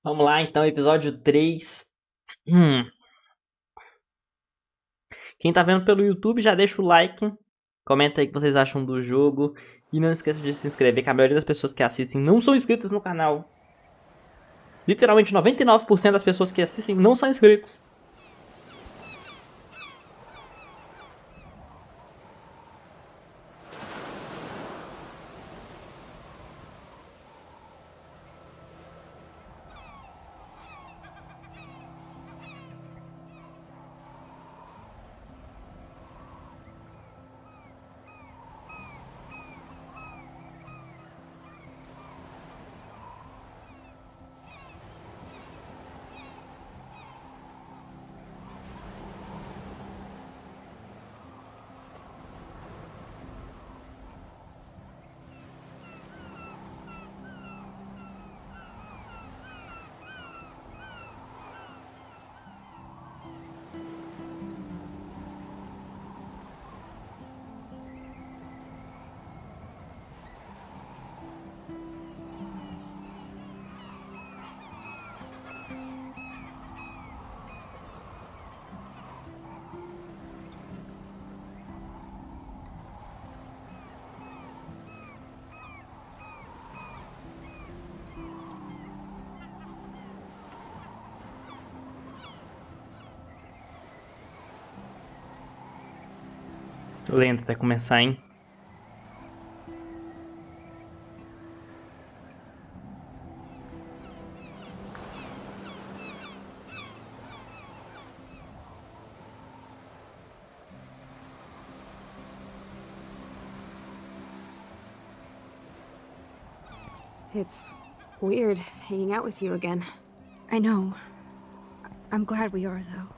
Vamos lá, então, episódio 3. Hum. Quem tá vendo pelo YouTube já deixa o like, comenta aí o que vocês acham do jogo e não esqueça de se inscrever, que a maioria das pessoas que assistem não são inscritas no canal. Literalmente 99% das pessoas que assistem não são inscritos. Lento até começar, hein? It's weird hanging out with you again. I know. I'm glad we are, though.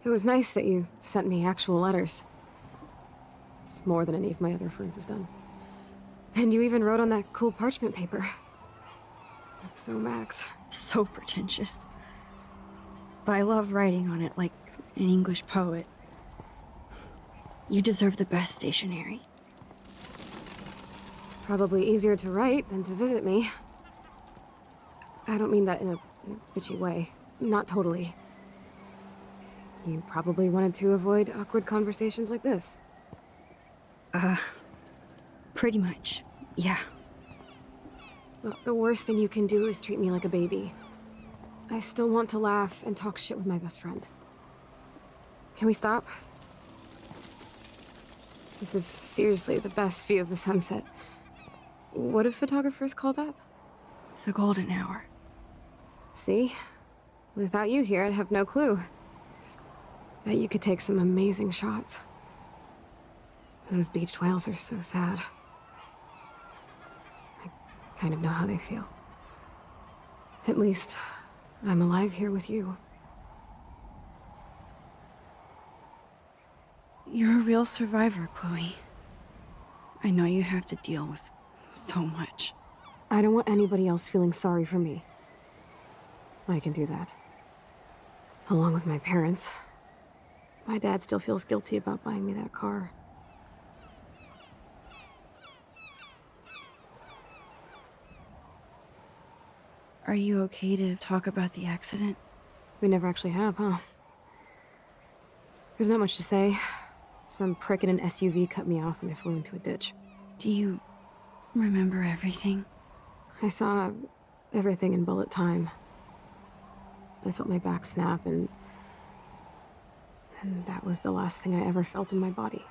It was nice that you sent me actual letters. It's more than any of my other friends have done. And you even wrote on that cool parchment paper. That's so Max. So pretentious. But I love writing on it like an English poet. You deserve the best stationery. Probably easier to write than to visit me. I don't mean that in a bitchy way. Not totally. You probably wanted to avoid awkward conversations like this. Pretty much, yeah. Well, the worst thing you can do is treat me like a baby. I still want to laugh and talk shit with my best friend. Can we stop? This is seriously the best view of the sunset. What do photographers call that? The golden hour. See? Without you here, I'd have no clue. Bet you could take some amazing shots. Those beached whales are so sad. I kind of know how they feel. At least, I'm alive here with you. You're a real survivor, Chloe. I know you have to deal with so much. I don't want anybody else feeling sorry for me. I can do that. Along with my parents. My dad still feels guilty about buying me that car. Are you okay to talk about the accident? We never actually have, huh? There's not much to say. Some prick in an SUV cut me off when I flew into a ditch. Do you remember everything? I saw everything in bullet time. I felt my back snap, and that was the last thing I ever felt in my body.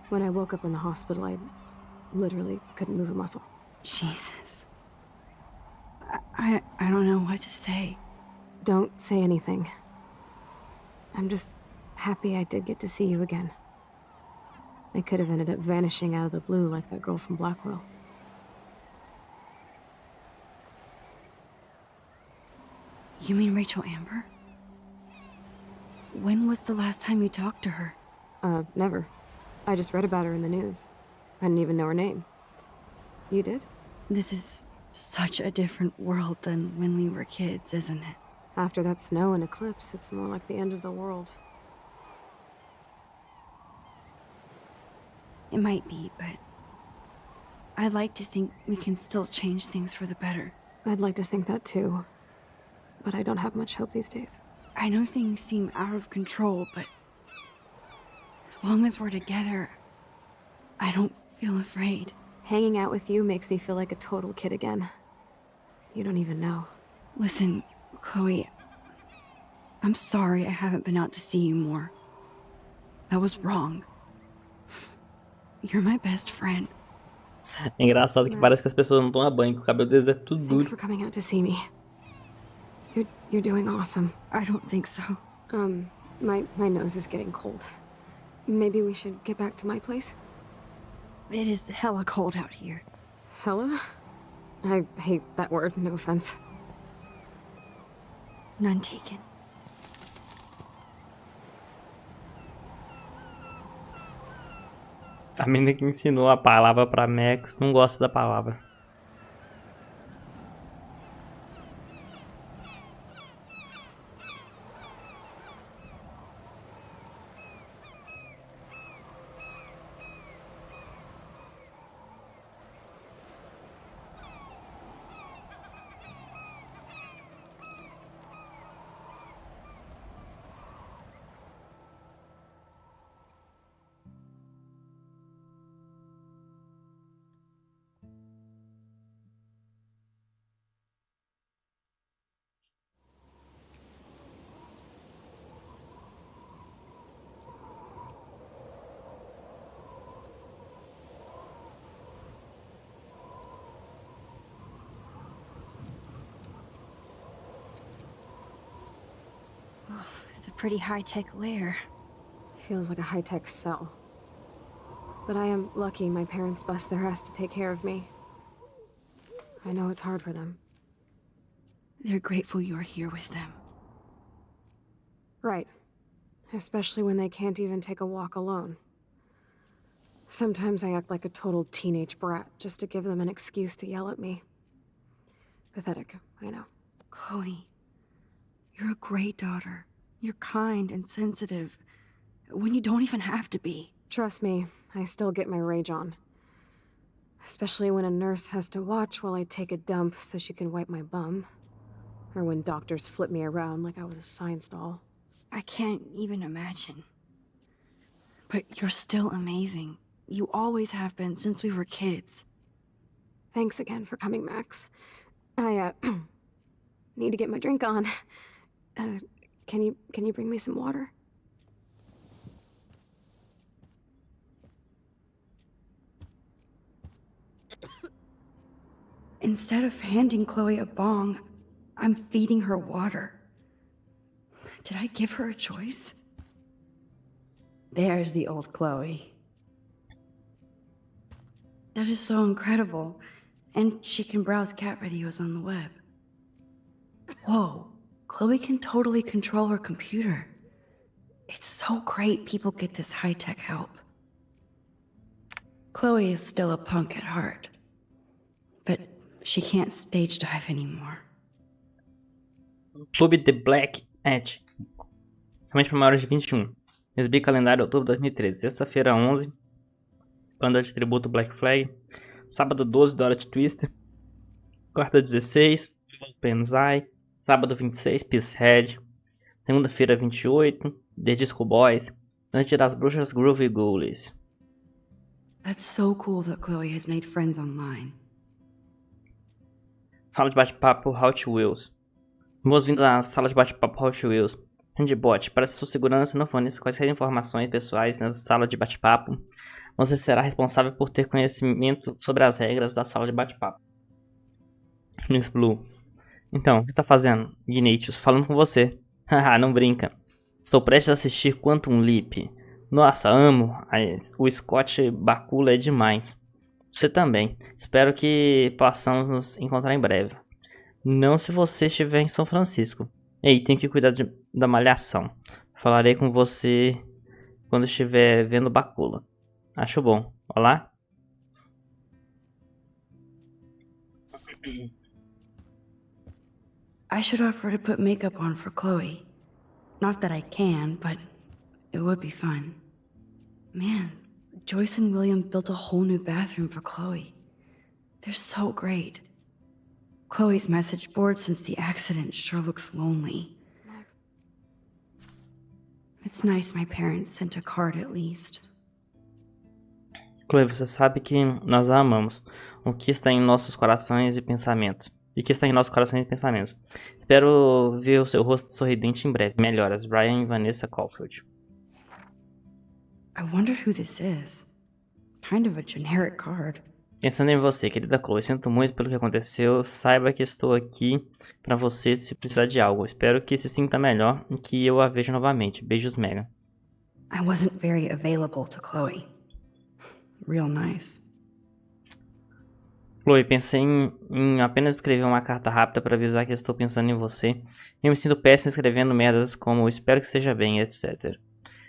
When I woke up in the hospital, I literally couldn't move a muscle. Jesus. I don't know what to say. Don't say anything. I'm just happy I did get to see you again. I could have ended up vanishing out of the blue like that girl from Blackwell. You mean Rachel Amber? When was the last time you talked to her? Never. I just read about her in the news. I didn't even know her name. You did? This is such a different world than when we were kids, isn't it? After that snow and eclipse, it's more like the end of the world. It might be, but I'd like to think we can still change things for the better. I'd like to think that too, but I don't have much hope these days. I know things seem out of control, but as long as we're together, I don't feel afraid. Hanging out with you makes me feel like a total kid again. You don't even know. Listen, Chloe, I'm sorry I haven't been out to see you more. That was wrong. You're my best friend. É engraçado que parece que as pessoas não tomam banho, que o cabelo deles é tudo Thanks duro. for coming out to see me. You're doing awesome. I don't think so. My nose is getting cold. Maybe we should get back to my place? It is hella cold out here. Hella? I hate that word, no offense. None taken. A menina que ensinou a palavra pra Max não gosta da palavra. It's a pretty high-tech lair. Feels like a high-tech cell. But I am lucky my parents bust their ass to take care of me. I know it's hard for them. They're grateful you're here with them. Right. Especially when they can't even take a walk alone. Sometimes I act like a total teenage brat just to give them an excuse to yell at me. Pathetic, I know. Chloe, you're a great daughter. You're kind and sensitive, when you don't even have to be. Trust me, I still get my rage on. Especially when a nurse has to watch while I take a dump so she can wipe my bum. Or when doctors flip me around like I was a science doll. I can't even imagine. But you're still amazing. You always have been since we were kids. Thanks again for coming, Max. I, need to get my drink on. Can you bring me some water? Instead of handing Chloe a bong, I'm feeding her water. Did I give her a choice? There's the old Chloe. That is so incredible. And she can browse cat videos on the web. Whoa, Chloe can totally control her computer. It's so great people get this high-tech help. Chloe is still a punk at heart. But she can't stage dive anymore. Clube The Black Edge. Realmente para maiores de 21. Exibi calendário outubro de 2013. Sexta-feira 11. Banda de tributo Black Flag. Sábado 12, Dorothy Twister. Quarta 16, Penzai. Sábado 26, Peacehead. Segunda-feira 28, The Disco Boys. Noite das Bruxas Groovy Ghoulies. That's so cool that Chloe has made friends online. Sala de bate-papo Hot Wheels. Boas-vindas à sala de bate-papo Hot Wheels. Handbot, para sua segurança, não forneça quaisquer informações pessoais nessa sala de bate-papo. Você será responsável por ter conhecimento sobre as regras da sala de bate-papo. Miss Blue. Então, o que tá fazendo? Ignatius, falando com você. Haha, não brinca. Estou prestes a assistir Quantum Leap. Nossa, amo. O Scott Bakula é demais. Você também. Espero que possamos nos encontrar em breve. Não se você estiver em São Francisco. Ei, tem que cuidar da malhação. Falarei com você quando estiver vendo Bakula. Acho bom. Olá? I should offer to put makeup on for Chloe. Not that I can, but it would be fun. Man, Joyce and William built a whole new bathroom for Chloe. They're so great. Chloe's message board since the accident sure looks lonely. Max. It's nice my parents sent a card at least. Chloe, você sabe que nós a amamos. O que está em nossos corações e pensamentos. E que está em nossos corações e pensamentos. Espero ver o seu rosto sorridente em breve. Melhoras, Ryan e Vanessa Caulfield. I wonder who this is. Kind of a generic card. Pensando em você, querida Chloe, sinto muito pelo que aconteceu. Saiba que estou aqui pra você se precisar de algo. Espero que se sinta melhor e que eu a veja novamente. Beijos, Megan. I wasn't very available to Chloe. Real nice. Chloe, pensei em apenas escrever uma carta rápida para avisar que estou pensando em você. Eu me sinto péssimo escrevendo merdas como espero que esteja bem, etc.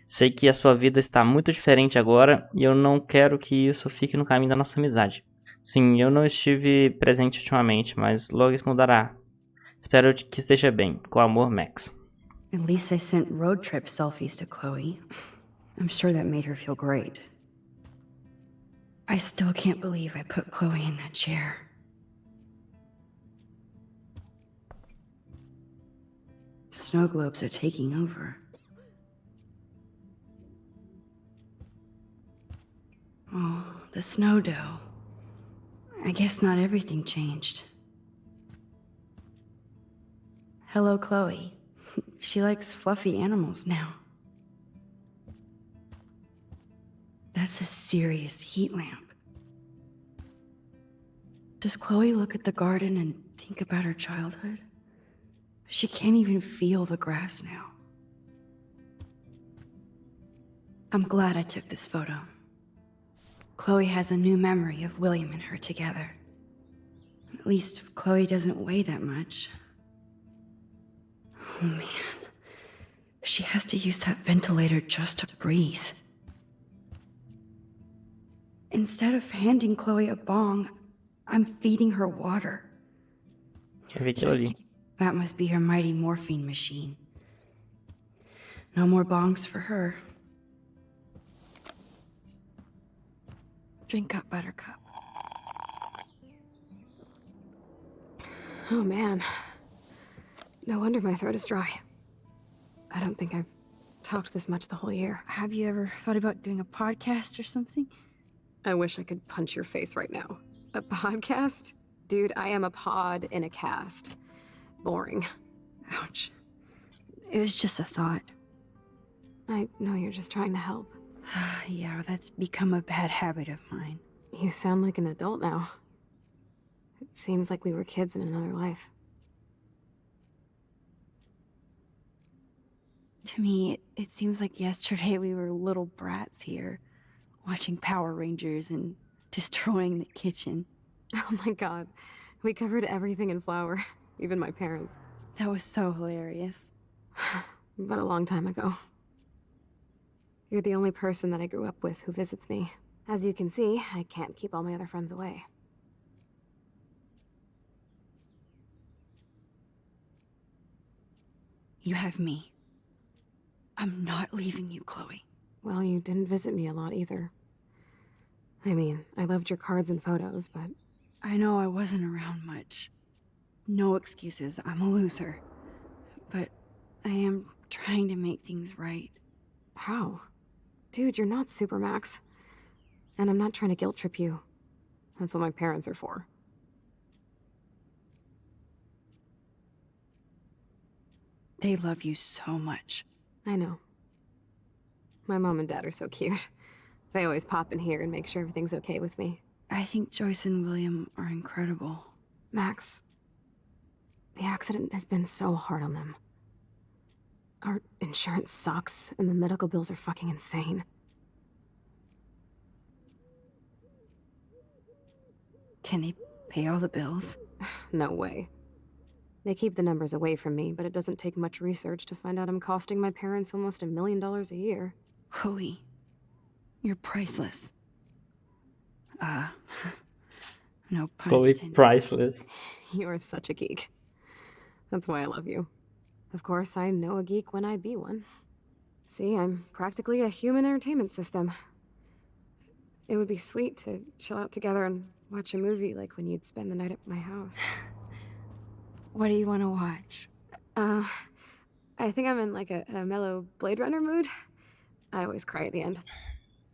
Sei que a sua vida está muito diferente agora e eu não quero que isso fique no caminho da nossa amizade. Sim, eu não estive presente ultimamente, mas logo isso mudará. Espero que esteja bem. Com amor, Max. At least I sent road trip selfies to Chloe. I'm sure that made her feel great. I still can't believe I put Chloe in that chair. Snow globes are taking over. Oh, the snow dough. I guess not everything changed. Hello, Chloe. She likes fluffy animals now. That's a serious heat lamp. Does Chloe look at the garden and think about her childhood? She can't even feel the grass now. I'm glad I took this photo. Chloe has a new memory of William and her together. At least Chloe doesn't weigh that much. Oh man. She has to use that ventilator just to breathe. Instead of handing Chloe a bong, I'm feeding her water. Quer ver aquilo ali? That must be her mighty morphine machine. No more bongs for her. Drink up, Buttercup. Oh man. No wonder my throat is dry. I don't think I've talked this much the whole year. Have you ever thought about doing a podcast or something? I wish I could punch your face right now. A podcast? Dude, I am a pod in a cast. Boring. Ouch. It was just a thought. I know you're just trying to help. Yeah, that's become a bad habit of mine. You sound like an adult now. It seems like we were kids in another life. To me, it seems like yesterday we were little brats here, watching Power Rangers and destroying the kitchen. Oh my god. We covered everything in flour. Even my parents. That was so hilarious. But a long time ago. You're the only person that I grew up with who visits me. As you can see, I can't keep all my other friends away. You have me. I'm not leaving you, Chloe. Well, you didn't visit me a lot either. I mean, I loved your cards and photos, but... I know I wasn't around much. No excuses, I'm a loser. But I am trying to make things right. How? Dude, you're not Supermax. And I'm not trying to guilt trip you. That's what my parents are for. They love you so much. I know. My mom and dad are so cute. They always pop in here and make sure everything's okay with me. I think Joyce and William are incredible. Max, the accident has been so hard on them. Our insurance sucks, and the medical bills are fucking insane. Can they pay all the bills? No way. They keep the numbers away from me, but it doesn't take much research to find out I'm costing my parents almost $1 million a year. Chloe, you're priceless. No pun Chloe, intended. priceless. You are such a geek. That's why I love you. Of course, I know a geek when I be one. See, I'm practically a human entertainment system. It would be sweet to chill out together and watch a movie like when you'd spend the night at my house. What do you want to watch? I think I'm in like a mellow Blade Runner mood. I always cry at the end.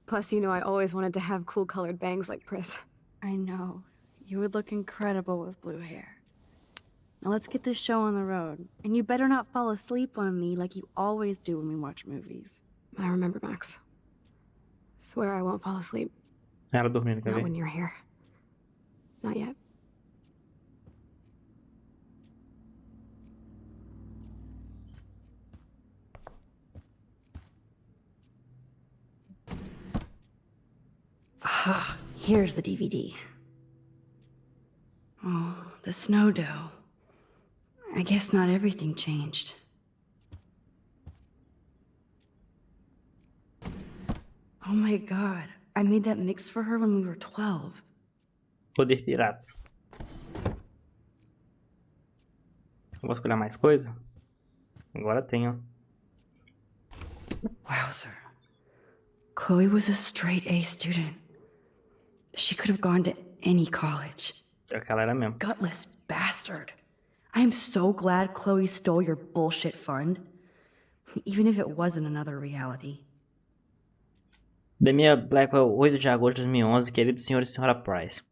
Plus, you know I always wanted to have cool colored bangs like Pris. I know. You would look incredible with blue hair. Now let's get this show on the road. And you better not fall asleep on me like you always do when we watch movies. I remember, Max. Swear I won't fall asleep. Ela dormindo, quer Not ver? when you're here. Not yet. Ah, here's the DVD. Oh, the snow dough. I guess not everything changed. Oh my god, I made that mix for her when we were 12. Poder pirata. Vou escolher mais coisa? Agora tenho. Wowzer. Chloe was a straight A student. She could have gone to any college. Aquela era mesmo. Gutless bastard. I am so glad Chloe stole your bullshit fund. Even if it wasn't another reality. Demia Blackwell, 8 de agosto de 2011, querido senhor e senhora Price.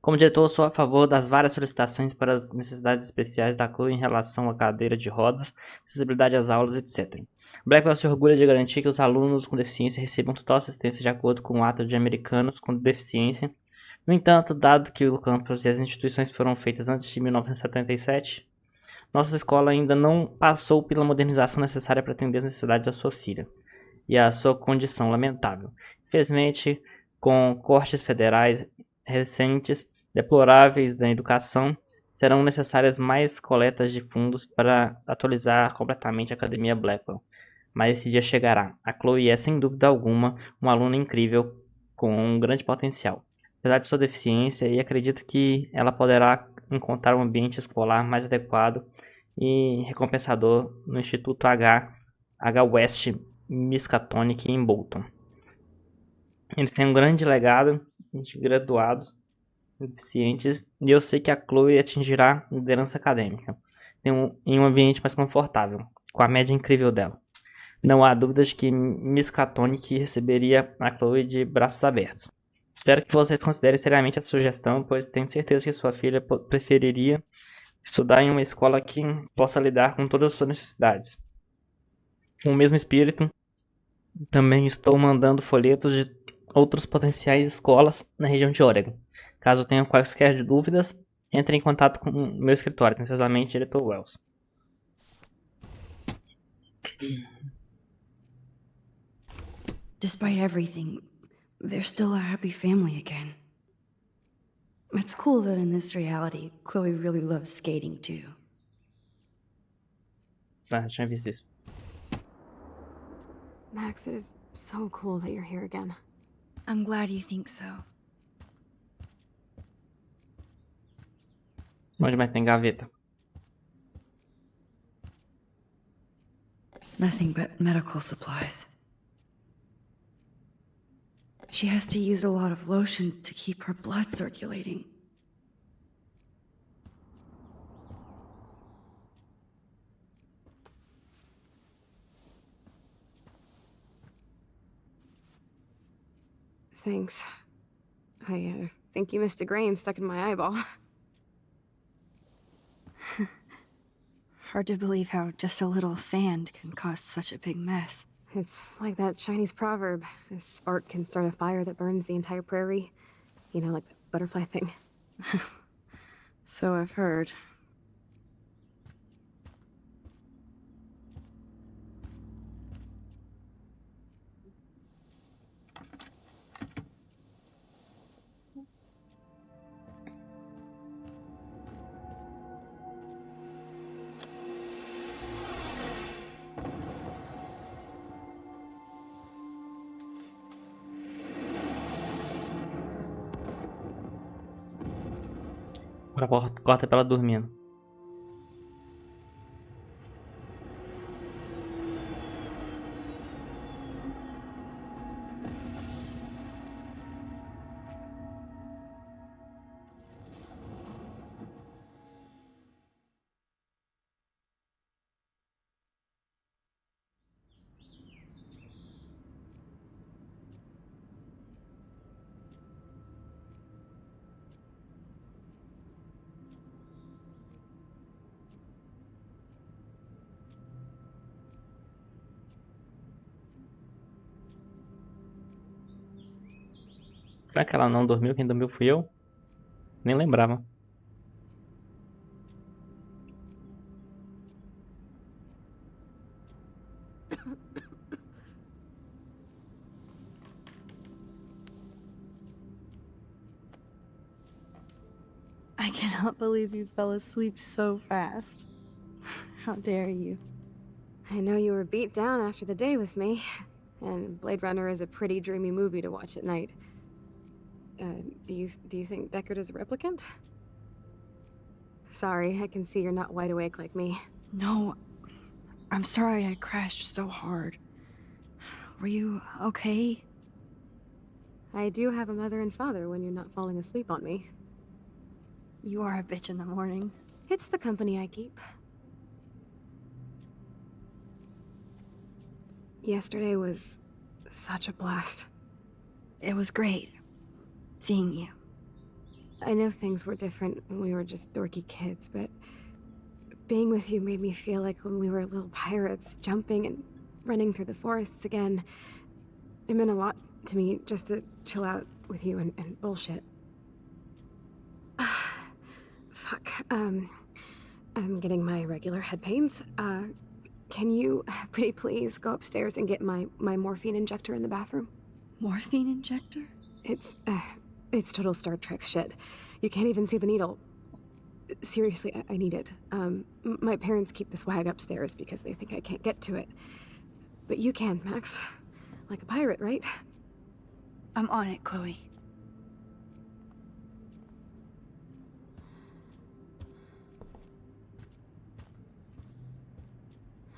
Como diretor, sou a favor das várias solicitações para as necessidades especiais da Chloe em relação à cadeira de rodas, acessibilidade às aulas, etc. Blackwell se orgulha de garantir que os alunos com deficiência recebam total assistência de acordo com o ato de americanos com deficiência. No entanto, dado que o campus e as instituições foram feitas antes de 1977, nossa escola ainda não passou pela modernização necessária para atender as necessidades da sua filha e a sua condição lamentável. Infelizmente, com cortes federais recentes deploráveis da educação, serão necessárias mais coletas de fundos para atualizar completamente a Academia Blackwell. Mas esse dia chegará. A Chloe é, sem dúvida alguma, uma aluna incrível com um grande potencial. Apesar de sua deficiência, e acredito que ela poderá encontrar um ambiente escolar mais adequado e recompensador no Instituto H. West Miskatonic em Bolton. Eles têm um grande legado de graduados deficientes e eu sei que a Chloe atingirá liderança acadêmica em um ambiente mais confortável, com a média incrível dela. Não há dúvidas de que Miskatonic receberia a Chloe de braços abertos. Espero que vocês considerem seriamente a sugestão, pois tenho certeza que sua filha preferiria estudar em uma escola que possa lidar com todas as suas necessidades. Com o mesmo espírito, também estou mandando folhetos de outras potenciais escolas na região de Oregon. Caso tenham quaisquer dúvidas, entre em contato com o meu escritório, atenciosamente, diretor Wells. Despite everything, they're still a happy family again. It's cool that in this reality, Chloe really loves skating too. Ah, já tinha visto isso. Max, it is so cool that you're here again. I'm glad you think so. Onde mais tem gaveta? Nothing but medical supplies. She has to use a lot of lotion to keep her blood circulating. Thanks. I think you missed a grain stuck in my eyeball. Hard to believe how just a little sand can cause such a big mess. It's like that Chinese proverb. A spark can start a fire that burns the entire prairie. You know, like the butterfly thing. So I've heard. Agora corta pra ela dormindo. Será que ela não dormiu? Quem dormiu fui eu? Nem lembrava. I cannot believe you fell asleep so fast. How dare you? I know you were beat down after the day with me, and Blade Runner is a pretty dreamy movie to watch at night. Do you think Deckard is a replicant? Sorry, I can see you're not wide awake like me. No, I'm sorry I crashed so hard. Were you okay? I do have a mother and father when you're not falling asleep on me. You are a bitch in the morning. It's the company I keep. Yesterday was such a blast. It was great seeing you. I know things were different when we were just dorky kids, but being with you made me feel like when we were little pirates, jumping and running through the forests again. It meant a lot to me just to chill out with you and bullshit. Fuck. I'm getting my regular head pains. Can you, pretty please, go upstairs and get my morphine injector in the bathroom? Morphine injector? It's total Star Trek shit. You can't even see the needle. Seriously, I need it. My parents keep the swag upstairs because they think I can't get to it. But you can, Max. Like a pirate, right? I'm on it, Chloe.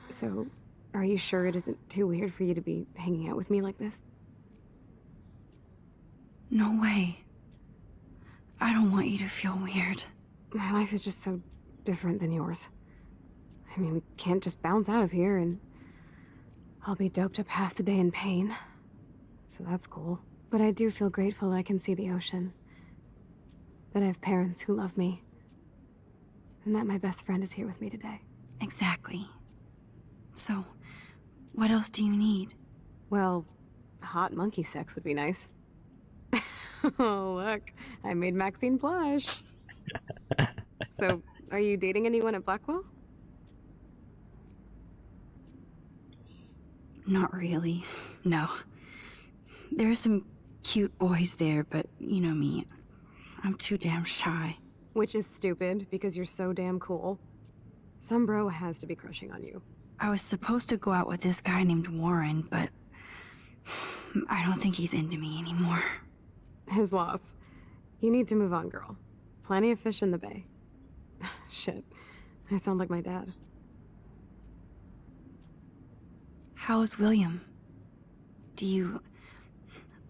So, are you sure it isn't too weird for you to be hanging out with me like this? No way. I don't want you to feel weird. My life is just so different than yours. I mean, we can't just bounce out of here and I'll be doped up half the day in pain. So that's cool. But I do feel grateful I can see the ocean. That I have parents who love me. And that my best friend is here with me today. Exactly. So, what else do you need? Well, hot monkey sex would be nice. Oh, look. I made Maxine blush. So, are you dating anyone at Blackwell? Not really. No. There are some cute boys there, but you know me. I'm too damn shy. Which is stupid, because you're so damn cool. Some bro has to be crushing on you. I was supposed to go out with this guy named Warren, but I don't think he's into me anymore. His loss. You need to move on, girl. Plenty of fish in the bay. Shit. I sound like my dad. How's William? Do you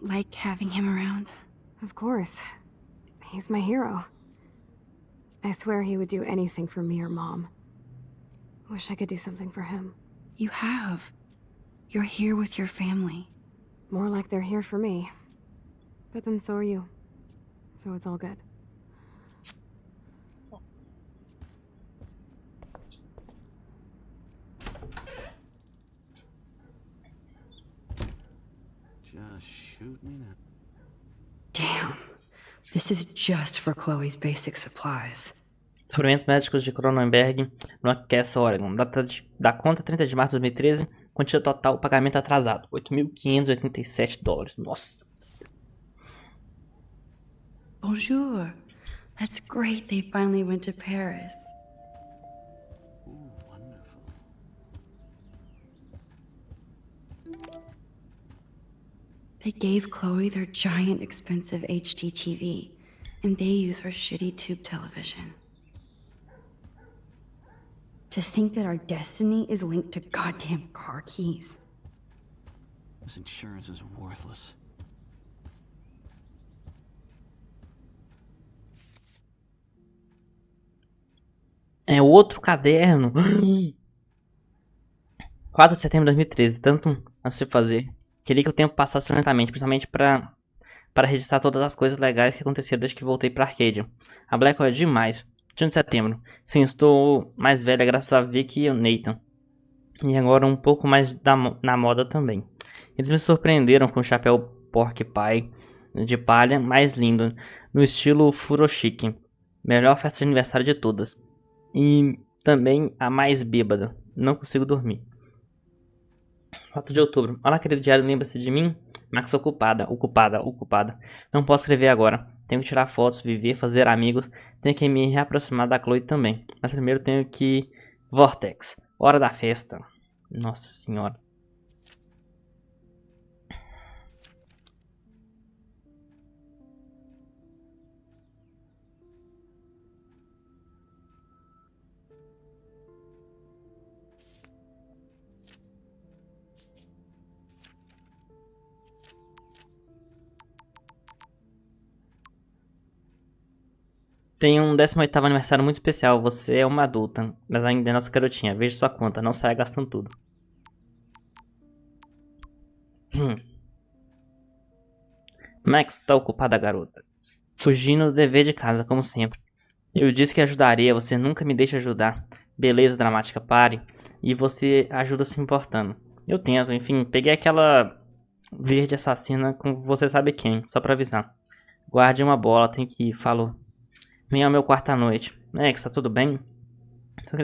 like having him around? Of course. He's my hero. I swear he would do anything for me or Mom. Wish I could do something for him. You have. You're here with your family. More like they're here for me. But then so are you. So it's all good. Just shoot me now. Damn. This is just for Chloe's basic supplies. Suplementos médicos de Cronenberg no Castle, Oregon. Da conta 30 de março de 2013. Quantia total, pagamento atrasado. $8.587. Nossa. Bonjour. That's great they finally went to Paris. Ooh, wonderful. They gave Chloe their giant expensive HD TV, and they use her shitty tube television. To think that our destiny is linked to goddamn car keys. This insurance is worthless. É outro caderno. 4 de setembro de 2013. Tanto a se fazer. Queria que o tempo passasse lentamente, principalmente para registrar todas as coisas legais que aconteceram desde que voltei pra Arcadia. A Blackwell é demais. 21 de setembro. Sim, estou mais velha graças a Vicky e o Nathan. E agora um pouco mais na moda também. Eles me surpreenderam com o chapéu Pork Pie. de palha mais lindo, no estilo furoshiki. Melhor festa de aniversário de todas. E também a mais bêbada. Não consigo dormir. 4 de outubro. Olá, querido diário, lembra-se de mim? Max ocupada. Não posso escrever agora. Tenho que tirar fotos, viver, fazer amigos. Tenho que me reaproximar da Chloe também. Mas primeiro tenho que... Vortex. Hora da festa. Nossa senhora. Tem um 18º aniversário muito especial. Você é uma adulta, mas ainda é nossa garotinha. Veja sua conta, não saia gastando tudo. Max está ocupada, garota. Fugindo do dever de casa, como sempre. Eu disse que ajudaria, você nunca me deixa ajudar. Beleza, dramática, pare. E você ajuda se importando. Eu tento, enfim, peguei aquela verde assassina com você sabe quem, só pra avisar. Guarde uma bola, tem que ir, falou. Venha ao meu quarto à noite. Max, tá tudo bem? Só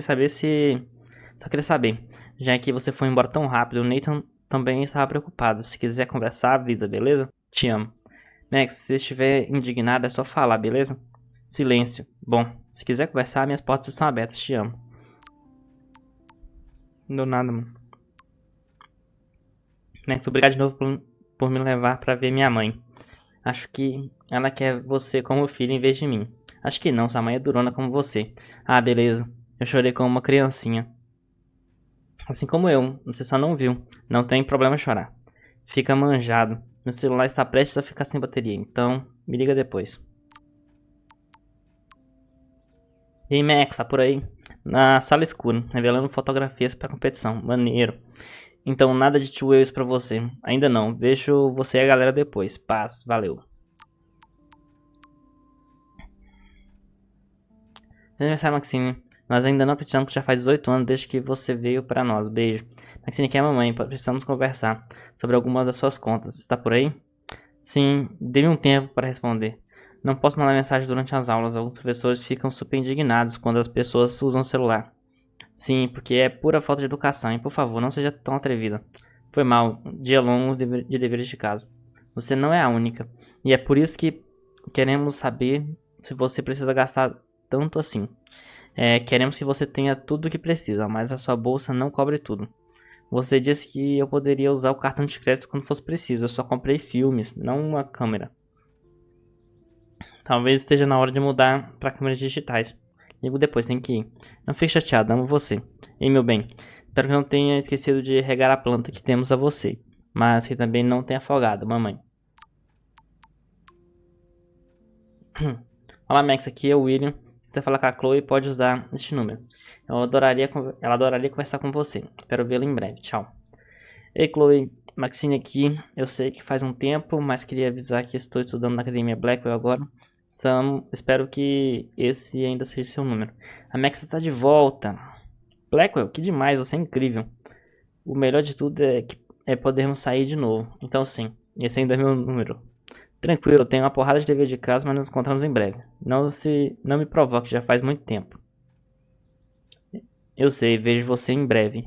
queria saber. Já que você foi embora tão rápido, o Nathan também estava preocupado. Se quiser conversar, avisa, beleza? Te amo. Max, se estiver indignado é só falar, beleza? Silêncio. Bom, se quiser conversar, minhas portas estão abertas. Te amo. Não deu nada, mano. Max, obrigado de novo por me levar pra ver minha mãe. Acho que ela quer você como filho em vez de mim. Acho que não, sua mãe é durona como você. Ah, beleza. Eu chorei como uma criancinha. Assim como eu, você só não viu. Não tem problema chorar. Fica manjado. Meu celular está prestes a ficar sem bateria, então me liga depois. E aí, Max, tá por aí? Na sala escura, revelando fotografias para competição. Maneiro. Então, nada de two ways pra você. Ainda não. Vejo você e a galera depois. Paz. Valeu. Aniversário, Maxine. Nós ainda não acreditamos que já faz 18 anos desde que você veio pra nós. Beijo. Maxine, que é a mamãe. Precisamos conversar sobre algumas das suas contas. Está por aí? Sim. Dê-me um tempo para responder. Não posso mandar mensagem durante as aulas. Alguns professores ficam super indignados quando as pessoas usam o celular. Sim, porque é pura falta de educação. E por favor, não seja tão atrevida. Foi mal. Dia longo de deveres de casa. Você não é a única. E é por isso que queremos saber se você precisa gastar tanto assim. Queremos que você tenha tudo o que precisa, mas a sua bolsa não cobre tudo. Você disse que eu poderia usar o cartão de crédito quando fosse preciso. Eu só comprei filmes, não uma câmera. Talvez esteja na hora de mudar para câmeras digitais. Ligo depois, tem que ir. Não fique chateado, amo você. Ei, meu bem. Espero que não tenha esquecido de regar a planta que temos a você. Mas que também não tenha afogado, mamãe. Olá, Max. Aqui é o William. Se você falar com a Chloe, pode usar este número. Ela adoraria conversar com você. Espero vê-la em breve. Tchau. Ei, Chloe. Maxine aqui. Eu sei que faz um tempo, mas queria avisar que estou estudando na Academia Blackwell agora. Então, espero que esse ainda seja seu número. A Max está de volta. Blackwell, que demais, você é incrível. O melhor de tudo é podermos sair de novo. Então sim, esse ainda é meu número. Tranquilo, eu tenho uma porrada de dever de casa, mas nos encontramos em breve. Não me provoque, já faz muito tempo. Eu sei, vejo você em breve.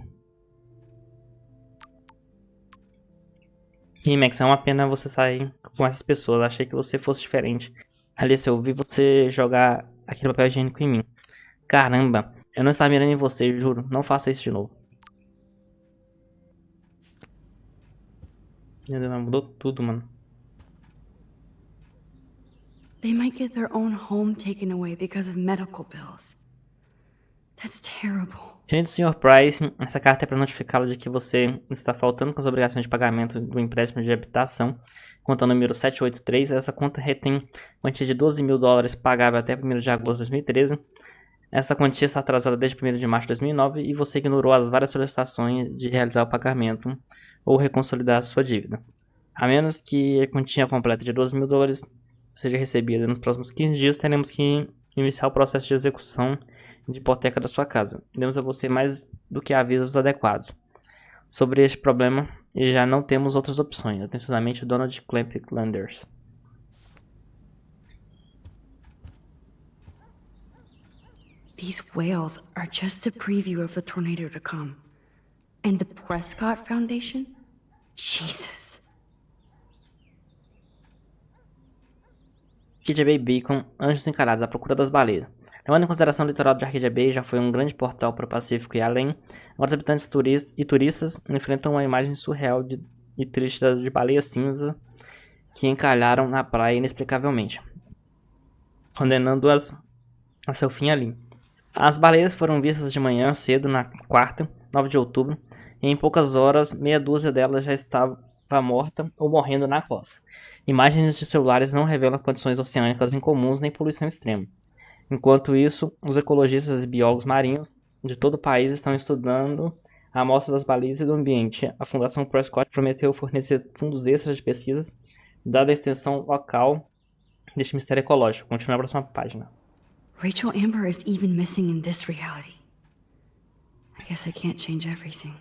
E Max, é uma pena você sair com essas pessoas. Achei que você fosse diferente. Alice, eu vi você jogar aquele papel higiênico em mim. Caramba, eu não estava mirando em você, juro. Não faça isso de novo. Meu Deus, mudou tudo, mano. They might get their own home taken away because of medical bills. That's terrible. Querido Sr. Price, essa carta é para notificá-lo de que você está faltando com as obrigações de pagamento do empréstimo de habitação. Conta número 783. Essa conta retém quantia de $12.000 pagável até 1º de agosto de 2013. Essa quantia está atrasada desde 1º de março de 2009 e você ignorou as várias solicitações de realizar o pagamento ou reconsolidar a sua dívida. A menos que a quantia completa de $12.000 seja recebida nos próximos 15 dias, teremos que iniciar o processo de execução de hipoteca da sua casa. Demos a você mais do que avisos adequados sobre este problema e já não temos outras opções. Atenciosamente, Donald Clamp Landers. these whales are just a preview of the tornado to come. And the Prescott Foundation? Jesus. Arcadia Bay Beacon, Anjos Encalhados, à procura das baleias. Levando em consideração o litoral de Arcadia Bay já foi um grande portal para o Pacífico e além, agora os habitantes e turistas enfrentam uma imagem surreal e triste de baleias cinza que encalharam na praia inexplicavelmente, condenando-as a seu fim ali. As baleias foram vistas de manhã cedo na quarta, 9 de outubro, e em poucas horas, meia dúzia delas já estava morta ou morrendo na costa. Imagens de celulares não revelam condições oceânicas incomuns nem poluição extrema. Enquanto isso, os ecologistas e biólogos marinhos de todo o país estão estudando a amostra das baleias e do ambiente. A Fundação Prescott prometeu fornecer fundos extras de pesquisas, dada a extensão local deste mistério ecológico. Continua a próxima página. Rachel Amber is even missing in this reality. I guess I can't change everything.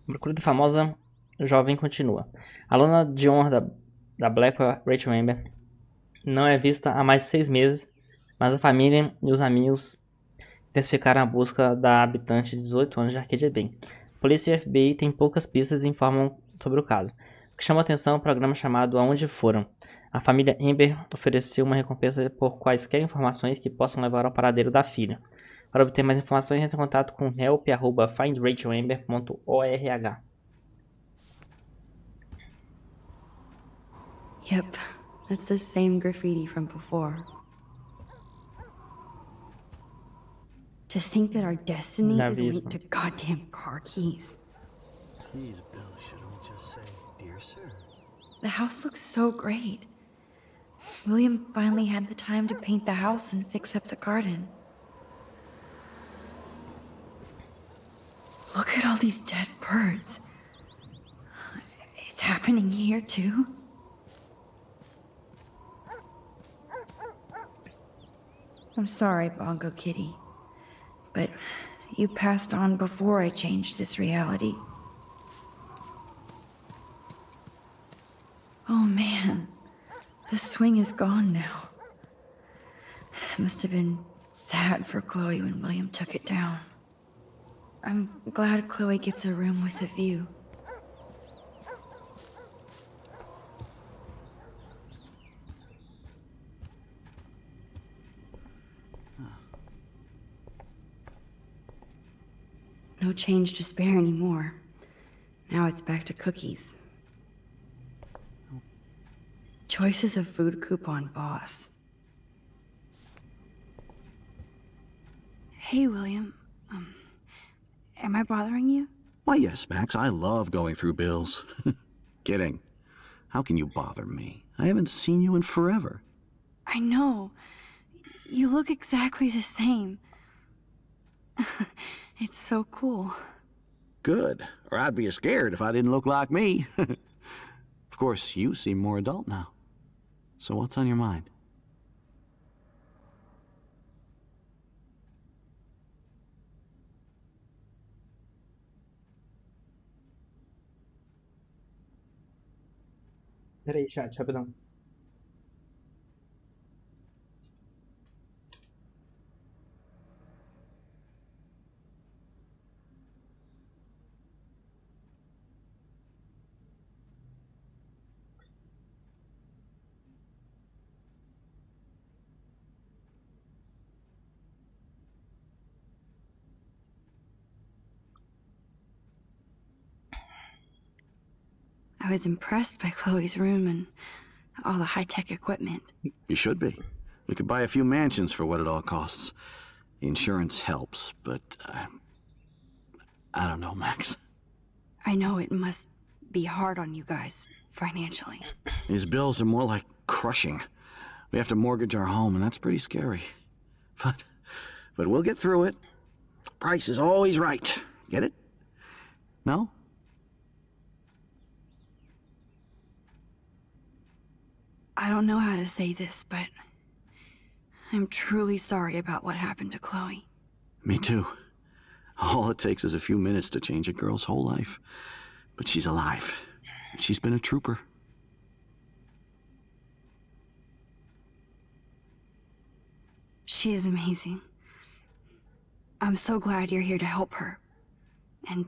A procura da famosa jovem continua. A aluna de honra da Blackwell, Rachel Amber, não é vista há mais de 6 meses, mas a família e os amigos intensificaram a busca da habitante de 18 anos de Arcadia Bay. A polícia e a FBI têm poucas pistas e informam sobre o caso. O que chama a atenção é um programa chamado Aonde Foram. A família Amber ofereceu uma recompensa por quaisquer informações que possam levar ao paradeiro da filha. Para obter mais informações, entre em contato com help@findrachalamber.org. Yep, that's the same graffiti from before. To think that our destiny is linked to goddamn car keys. Please, Bill, shouldn't we just say, dear sir? The house looks so great. William finally had the time to paint the house and fix up the garden. Look at all these dead birds. It's happening here too? I'm sorry, Bongo Kitty, but you passed on before I changed this reality. Oh man, the swing is gone now. It must have been sad for Chloe when William took it down. I'm glad Chloe gets a room with a view. No change to spare anymore. Now it's back to cookies. Choices of food coupon boss. Hey, William. Am I bothering you? Why, yes, Max. I love going through bills. Kidding. How can you bother me? I haven't seen you in forever. I know. You look exactly the same. It's so cool. Good. Or I'd be scared if I didn't look like me. Of course, you seem more adult now. So what's on your mind? Peraí, chat, rapidão. I was impressed by Chloe's room and all the high-tech equipment. You should be. We could buy a few mansions for what it all costs. The insurance helps, but I don't know, Max. I know it must be hard on you guys financially. These bills are more like crushing. We have to mortgage our home, and that's pretty scary. But we'll get through it. Price is always right. Get it? No? I don't know how to say this, but I'm truly sorry about what happened to Chloe. Me too. All it takes is a few minutes to change a girl's whole life. But she's alive. She's been a trooper. She is amazing. I'm so glad you're here to help her. And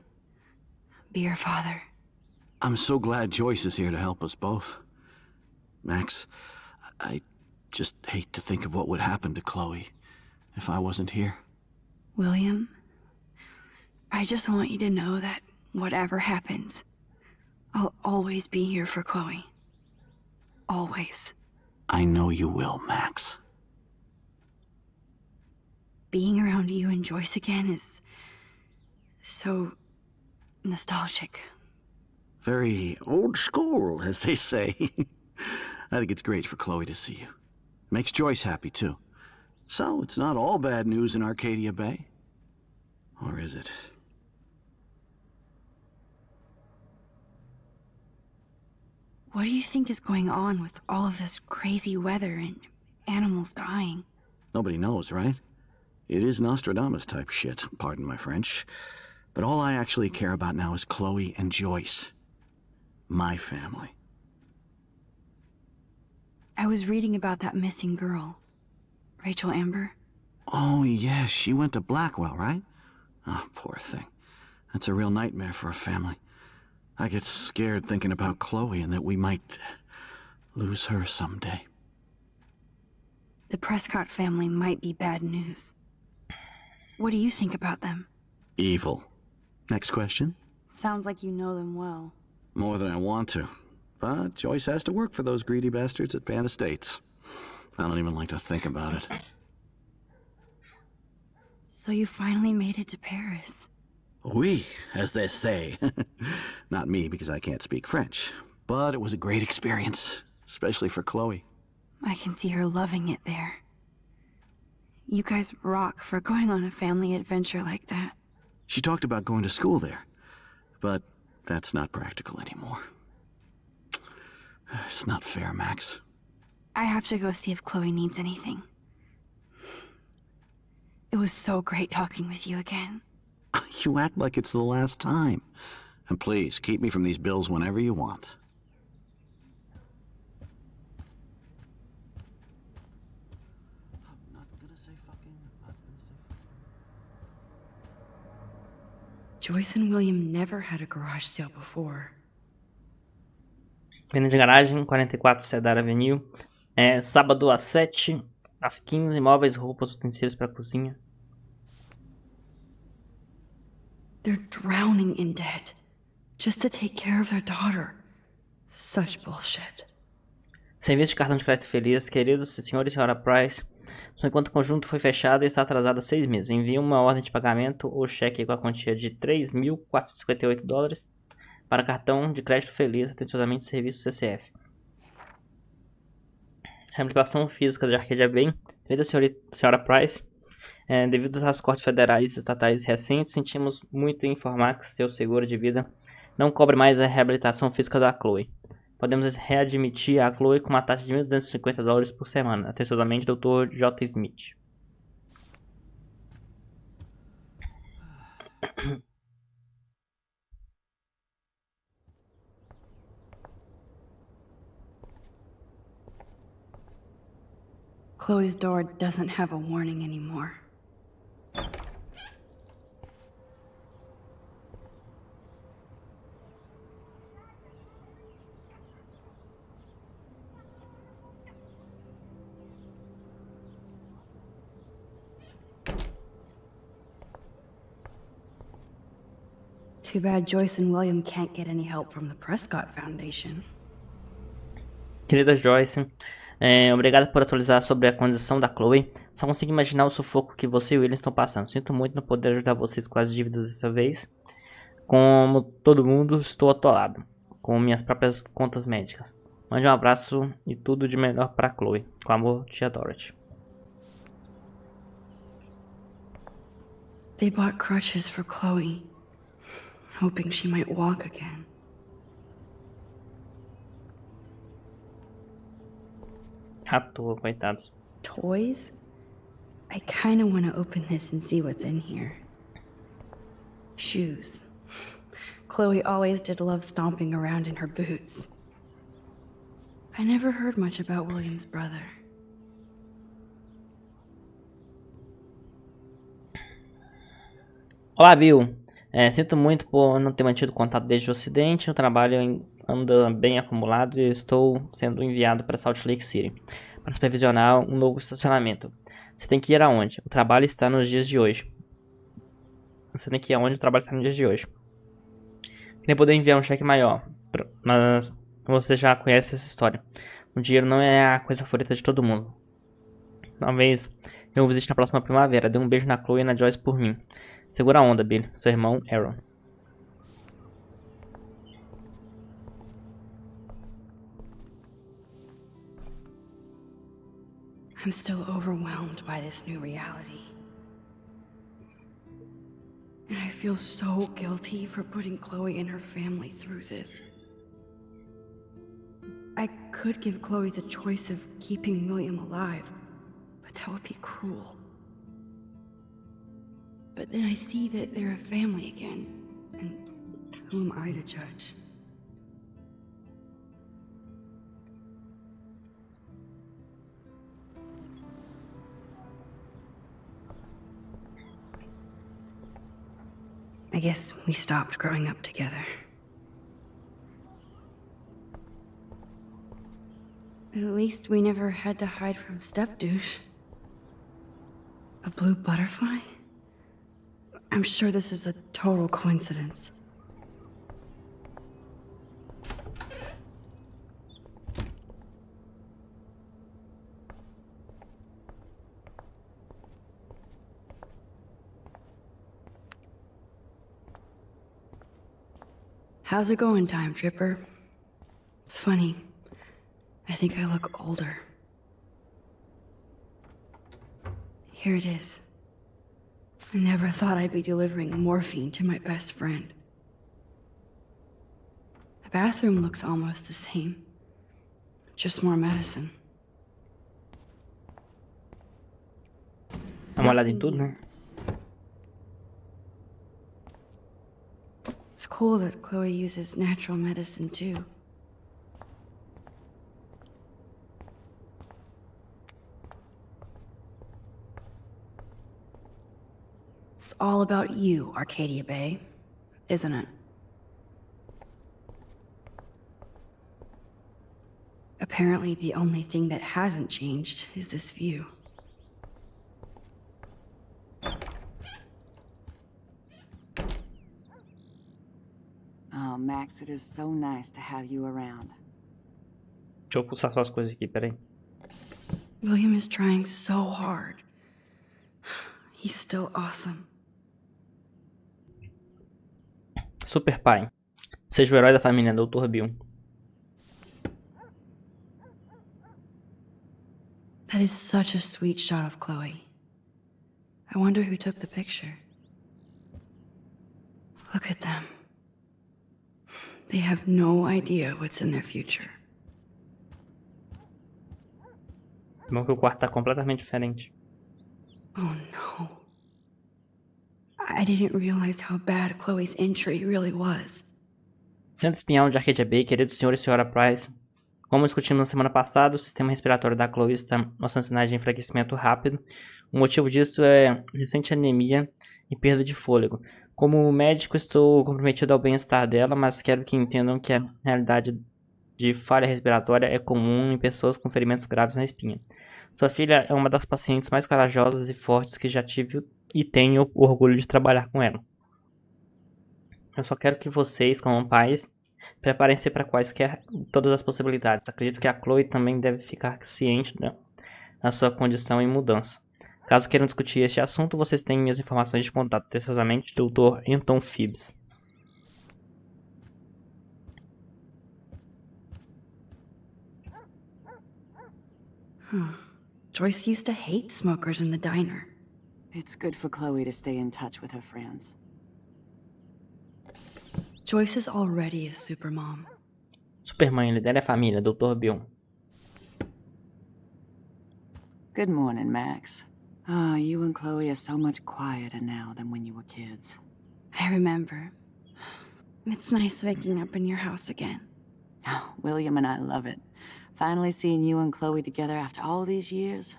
be her father. I'm so glad Joyce is here to help us both. Max, I just hate to think of what would happen to Chloe if I wasn't here. William, I just want you to know that whatever happens, I'll always be here for Chloe. Always. I know you will, Max. Being around you and Joyce again is so nostalgic. Very old school, as they say. I think it's great for Chloe to see you. Makes Joyce happy, too. So, it's not all bad news in Arcadia Bay. Or is it? What do you think is going on with all of this crazy weather and animals dying? Nobody knows, right? It is Nostradamus-type shit, pardon my French. But all I actually care about now is Chloe and Joyce. My family. I was reading about that missing girl. Rachel Amber. Oh, yeah, she went to Blackwell, right? Oh, poor thing. That's a real nightmare for a family. I get scared thinking about Chloe and that we might lose her someday. The Prescott family might be bad news. What do you think about them? Evil. Next question? Sounds like you know them well. More than I want to. But Joyce has to work for those greedy bastards at Pan Estates. I don't even like to think about it. So you finally made it to Paris. Oui, as they say. Not me, because I can't speak French. But it was a great experience, especially for Chloe. I can see her loving it there. You guys rock for going on a family adventure like that. She talked about going to school there, but that's not practical anymore. It's not fair, Max. I have to go see if Chloe needs anything. It was so great talking with you again. You act like it's the last time. And please, keep me from these bills whenever you want. Joyce and William never had a garage sale before. Venda de garagem, 44 Cedar Avenue. Sábado às 7, às 15, móveis, roupas, utensílios para cozinha. They're drowning in debt just to take care of their daughter. Such bullshit. Serviço de cartão de crédito feliz, queridos senhor e senhora Price. Sua conta conjunto foi fechada e está atrasada 6 meses. Envie uma ordem de pagamento ou cheque com a quantia de $3.458 para cartão de crédito feliz, atenciosamente serviço CCF. Reabilitação física de Arcadia Bay. Querida senhora e senhora Price, devido às cortes federais e estatais recentes, sentimos muito em informar que seu seguro de vida não cobre mais a reabilitação física da Chloe. Podemos readmitir a Chloe com uma taxa de $1.250 por semana. Atenciosamente, Dr. J. Smith. Chloe's door doesn't have a warning anymore. Too bad Joyce and William can't get any help from the Prescott Foundation. Querida Joyce, obrigado por atualizar sobre a condição da Chloe. Só consigo imaginar o sufoco que você e o William estão passando. Sinto muito não poder ajudar vocês com as dívidas dessa vez. Como todo mundo, estou atolado com minhas próprias contas médicas. Mande um abraço e tudo de melhor para Chloe. Com amor, tia Dorothy. They bought crutches for Chloe, hoping she might walk again. À toa, coitados. Toys? I kinda wanna open this and see what's in here. Shoes. Chloe always did love stomping around in her boots. I never heard much about William's brother. Olá, Bill. Sinto muito por não ter mantido contato desde o acidente. O trabalho anda bem acumulado e estou sendo enviado para Salt Lake City para supervisionar um novo estacionamento. Você tem que ir aonde? O trabalho está nos dias de hoje. Você tem que ir aonde o trabalho está nos dias de hoje. Queria poder enviar um cheque maior, mas você já conhece essa história. O dinheiro não é a coisa favorita de todo mundo. Talvez eu o visite na próxima primavera. Dê um beijo na Chloe e na Joyce por mim. Segura a onda, Billy. Seu irmão, Aaron. I'm still overwhelmed by this new reality. And I feel so guilty for putting Chloe and her family through this. I could give Chloe the choice of keeping William alive, but that would be cruel. But then I see that they're a family again, and who am I to judge? I guess we stopped growing up together. At least we never had to hide from step-douche. A blue butterfly? I'm sure this is a total coincidence. How's it going, Time Tripper? Funny. I think I look older. Here it is. I never thought I'd be delivering morphine to my best friend. The bathroom looks almost the same. Just more medicine. Dá uma olhada em tudo, né? It's cool that Chloe uses natural medicine too. It's all about you, Arcadia Bay, isn't it? Apparently, the only thing that hasn't changed is this view. Oh, Max, it is so nice to have you around. Deixa eu pulsar suas coisas aqui, peraí. William is trying so hard. He's still awesome. Super pai. Seja o herói da família, Dr. Bill. That is such a sweet shot of Chloe. I wonder who took the picture. Look at them. They have no idea what's in their future. Bom que o quarto tá completamente diferente. Oh no. I didn't realize how bad Chloe's injury really was. Centro espião de Arcadia Bay, querido senhor e senhora Price. Como discutimos na semana passada, o sistema respiratório da Chloe está mostrando sinais de enfraquecimento rápido. O motivo disso é recente anemia e perda de fôlego. Como médico, estou comprometido ao bem-estar dela, mas quero que entendam que a realidade de falha respiratória é comum em pessoas com ferimentos graves na espinha. Sua filha é uma das pacientes mais corajosas e fortes que já tive e tenho o orgulho de trabalhar com ela. Eu só quero que vocês, como pais, preparem-se para quaisquer todas as possibilidades. Acredito que a Chloe também deve ficar ciente da sua condição em mudança. Caso queiram discutir este assunto, vocês têm minhas informações de contato. Atenciosamente, Dr. Anton Phibbs. Joyce used to hate smokers in the diner. It's good for Chloe to stay in touch with her friends. Joyce is already a supermom. Supermãe, lidera a família, Dr. Bill. Good morning, Max. Ah, you and Chloe are so much quieter now than when you were kids. I remember. It's nice waking up in your house again. Oh, William and I love it. Finally seeing you and Chloe together after all these years.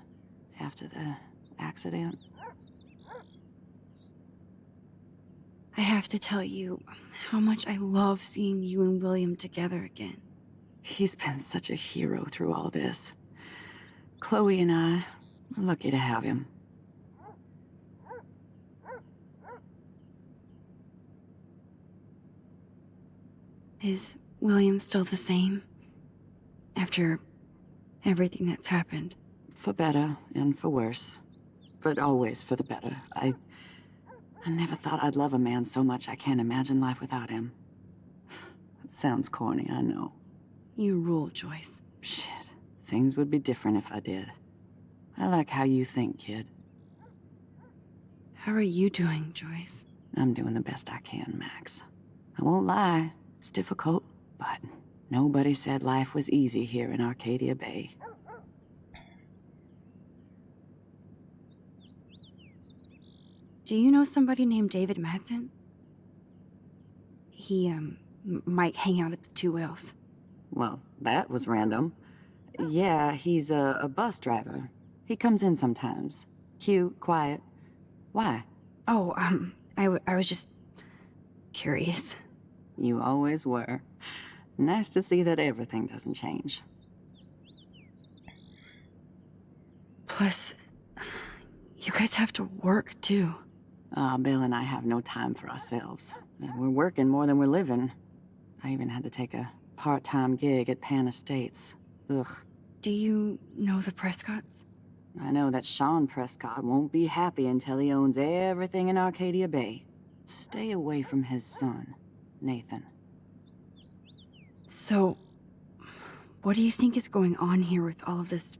After the accident. I have to tell you how much I love seeing you and William together again. He's been such a hero through all this. Chloe and I are lucky to have him. Is William still the same? After everything that's happened? For better and for worse. But always for the better. I never thought I'd love a man so much I can't imagine life without him. It sounds corny, I know. You rule, Joyce. Shit. Things would be different if I did. I like how you think, kid. How are you doing, Joyce? I'm doing the best I can, Max. I won't lie. It's difficult, but nobody said life was easy here in Arcadia Bay. Do you know somebody named David Madsen? He, might hang out at the Two Whales. Well, that was random. Yeah, he's a bus driver. He comes in sometimes. Cute, quiet. Why? Oh, I was just curious. You always were. Nice to see that everything doesn't change. Plus, you guys have to work, too. Bill and I have no time for ourselves. We're working more than we're living. I even had to take a part-time gig at Pan Estates. Ugh. Do you know the Prescotts? I know that Sean Prescott won't be happy until he owns everything in Arcadia Bay. Stay away from his son, Nathan. So, what do you think is going on here with all of this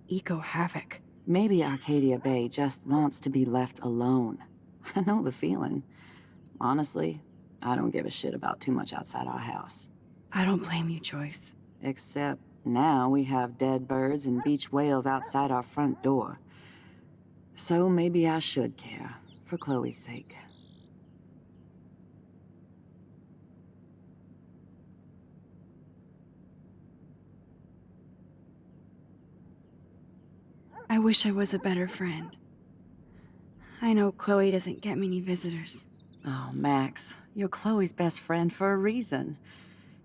eco-havoc? Maybe Arcadia Bay just wants to be left alone. I know the feeling. Honestly, I don't give a shit about too much outside our house. I don't blame you, Joyce. Except now we have dead birds and beach whales outside our front door. So maybe I should care, for Chloe's sake. I wish I was a better friend. I know Chloe doesn't get many visitors. Oh, Max, you're Chloe's best friend for a reason.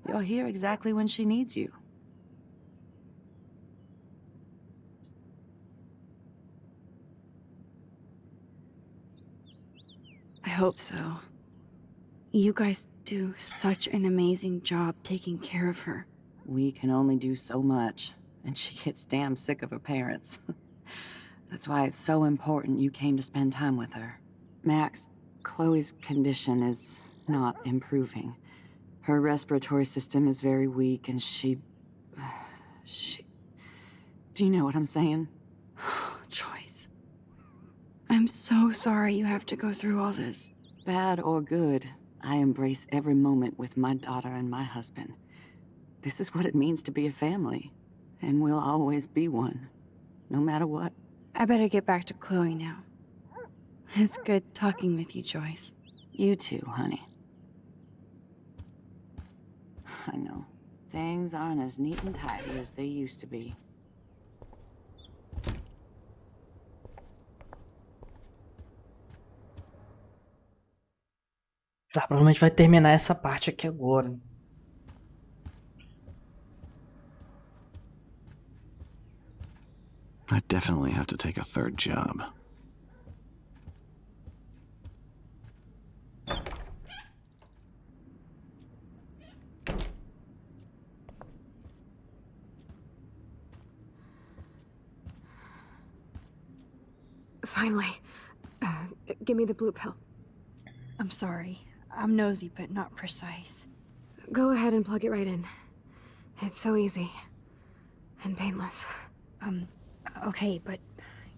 You're here exactly when she needs you. I hope so. You guys do such an amazing job taking care of her. We can only do so much, and she gets damn sick of her parents. That's why it's so important you came to spend time with her. Max, Chloe's condition is not improving. Her respiratory system is very weak, and she... Do you know what I'm saying? Joyce. I'm so sorry you have to go through all this. Bad or good, I embrace every moment with my daughter and my husband. This is what it means to be a family, and we'll always be one, no matter what. I better get back to Chloe now. It's good talking with you, Joyce. You too, honey. I know. Things aren't as neat and tidy as they used to be. Tá, provavelmente vai terminar essa parte aqui agora. I definitely have to take a third job. Finally. Give me the blue pill. I'm sorry. I'm nosy, but not precise. Go ahead and plug it right in. It's so easy. And painless. Okay, but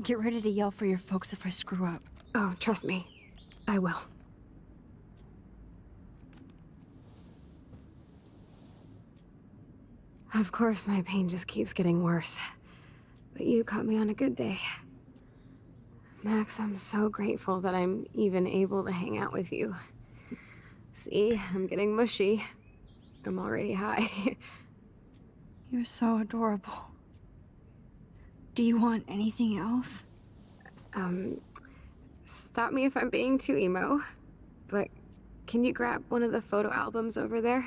get ready to yell for your folks if I screw up. Oh, trust me. I will. Of course, my pain just keeps getting worse. But you caught me on a good day. Max, I'm so grateful that I'm even able to hang out with you. See, I'm getting mushy. I'm already high. You're so adorable. Do you want anything else? Stop me if I'm being too emo, but can you grab one of the photo albums over there?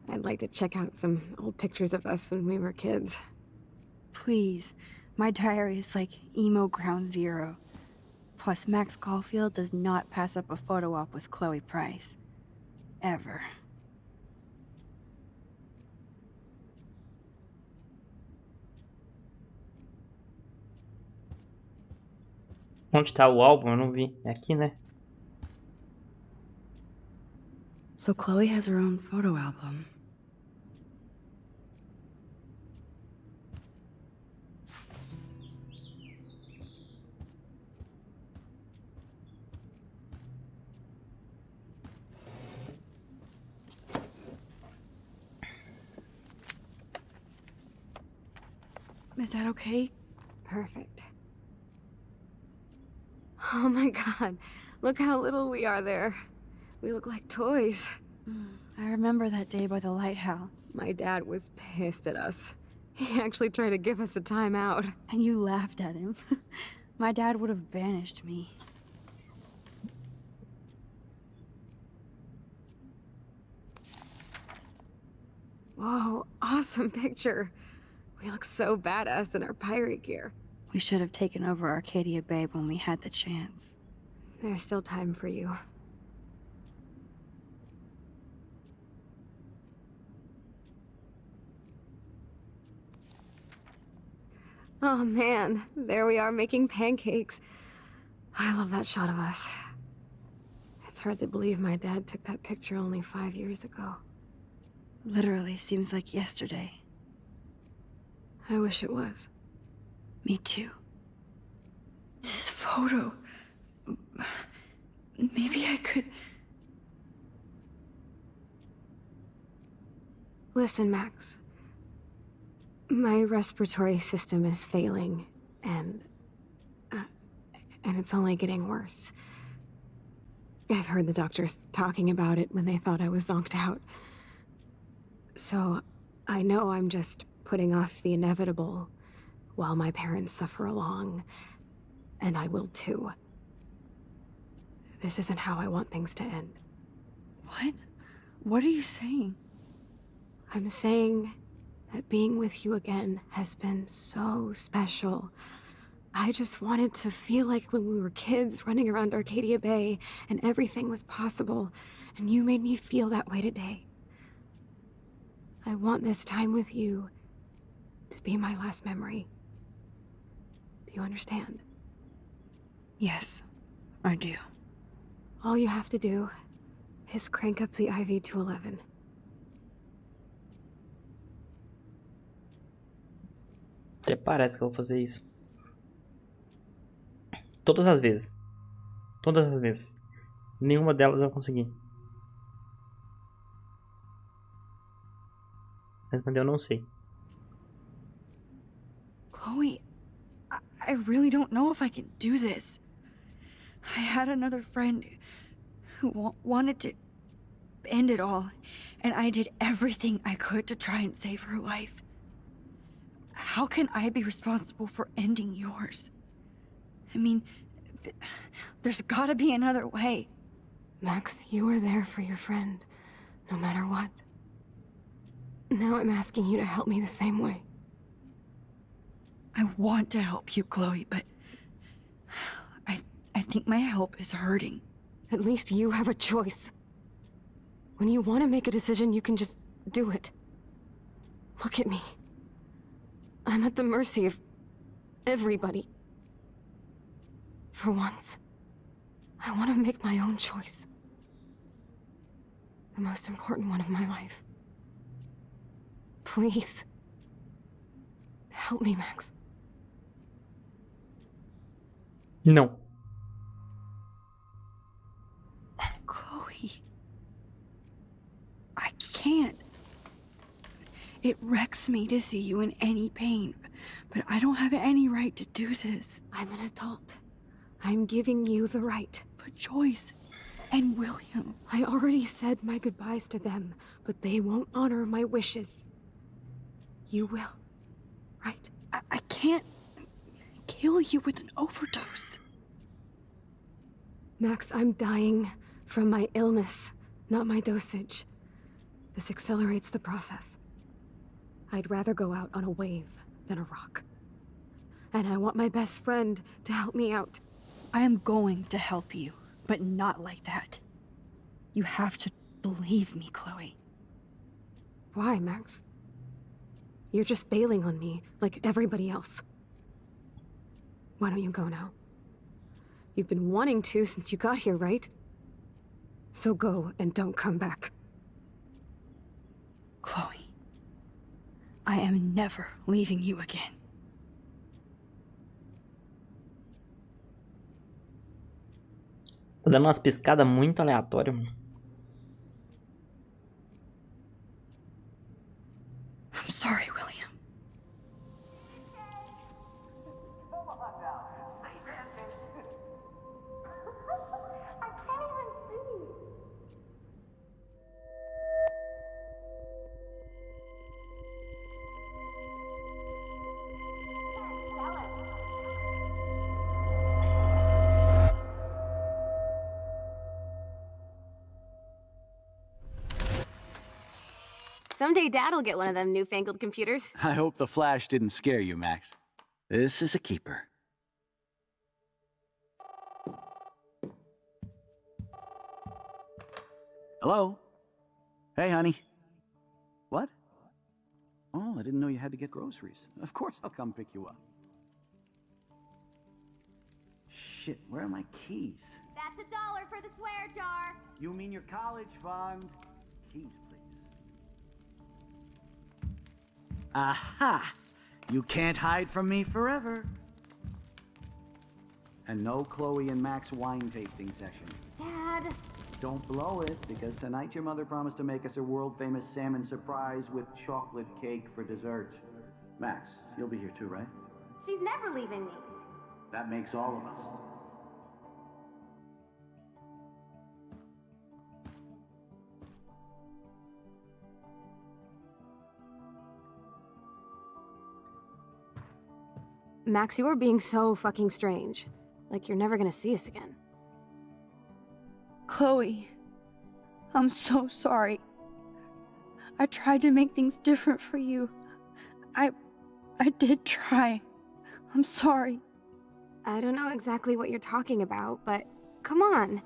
I'd like to check out some old pictures of us when we were kids. Please. My diary is like emo ground zero. Plus, Max Caulfield does not pass up a photo op with Chloe Price. Ever. Onde tá o álbum? Eu não vi. É aqui, né? So Chloe has her own photo album. Is that okay? Perfect. Oh my god, look how little we are there. We look like toys. I remember that day by the lighthouse. My dad was pissed at us. He actually tried to give us a timeout. And you laughed at him. My dad would have banished me. Whoa, awesome picture. We look so badass in our pirate gear. We should have taken over Arcadia Bay when we had the chance. There's still time for you. Oh man, there we are making pancakes. I love that shot of us. It's hard to believe my dad took that picture only 5 years ago. Literally seems like yesterday. I wish it was. Me too. This photo... Maybe I could... Listen, Max. My respiratory system is failing, and it's only getting worse. I've heard the doctors talking about it when they thought I was zonked out. So, I know I'm just putting off the inevitable while my parents suffer along, and I will too. This isn't how I want things to end. What? What are you saying? I'm saying that being with you again has been so special. I just wanted to feel like when we were kids running around Arcadia Bay and everything was possible, and you made me feel that way today. I want this time with you to be my last memory. Do you understand? Yes, I do. All you have to do is crank up the IV to 11. Até parece que eu vou fazer isso. Todas as vezes. Todas as vezes. Nenhuma delas eu consegui. Mas eu não sei. Chloe, I really don't know if I can do this. I had another friend who wanted to end it all, and I did everything I could to try and save her life. How can I be responsible for ending yours? I mean, there's gotta be another way. Max, you were there for your friend, no matter what. Now I'm asking you to help me the same way. I want to help you, Chloe, but I think my help is hurting. At least you have a choice. When you want to make a decision, you can just do it. Look at me. I'm at the mercy of everybody. For once, I want to make my own choice. The most important one of my life. Please. Help me, Max. Não. Chloe. I can't. It wrecks me to see you in any pain, but I don't have any right to do this. I'm an adult. I'm giving you the right. But Joyce and William... I already said my goodbyes to them, but they won't honor my wishes. You will, right? I can't kill you with an overdose. Max, I'm dying from my illness, not my dosage. This accelerates the process. I'd rather go out on a wave than a rock. And I want my best friend to help me out. I am going to help you, but not like that. You have to believe me, Chloe. Why, Max? You're just bailing on me like everybody else. Why don't you go now? You've been wanting to since you got here, right? So go and don't come back. Chloe, I am never leaving you again. Tô dando umas piscadas muito aleatórias, mano. I'm sorry, William. Someday Dad'll get one of them newfangled computers. I hope the flash didn't scare you, Max. This is a keeper. Hello? Hey, honey. What? Oh, I didn't know you had to get groceries. Of course I'll come pick you up. Shit, where are my keys? That's $1 for the swear jar. You mean your college fund? Keys, please. Aha! You can't hide from me forever. And no Chloe and Max wine tasting session. Dad. Don't blow it, because tonight your mother promised to make us a world-famous salmon surprise with chocolate cake for dessert. Max, you'll be here too, right? She's never leaving me. That makes all of us. Max, you are being so fucking strange. Like you're never gonna see us again. Chloe, I'm so sorry. I tried to make things different for you. I did try. I'm sorry. I don't know exactly what you're talking about, but come on.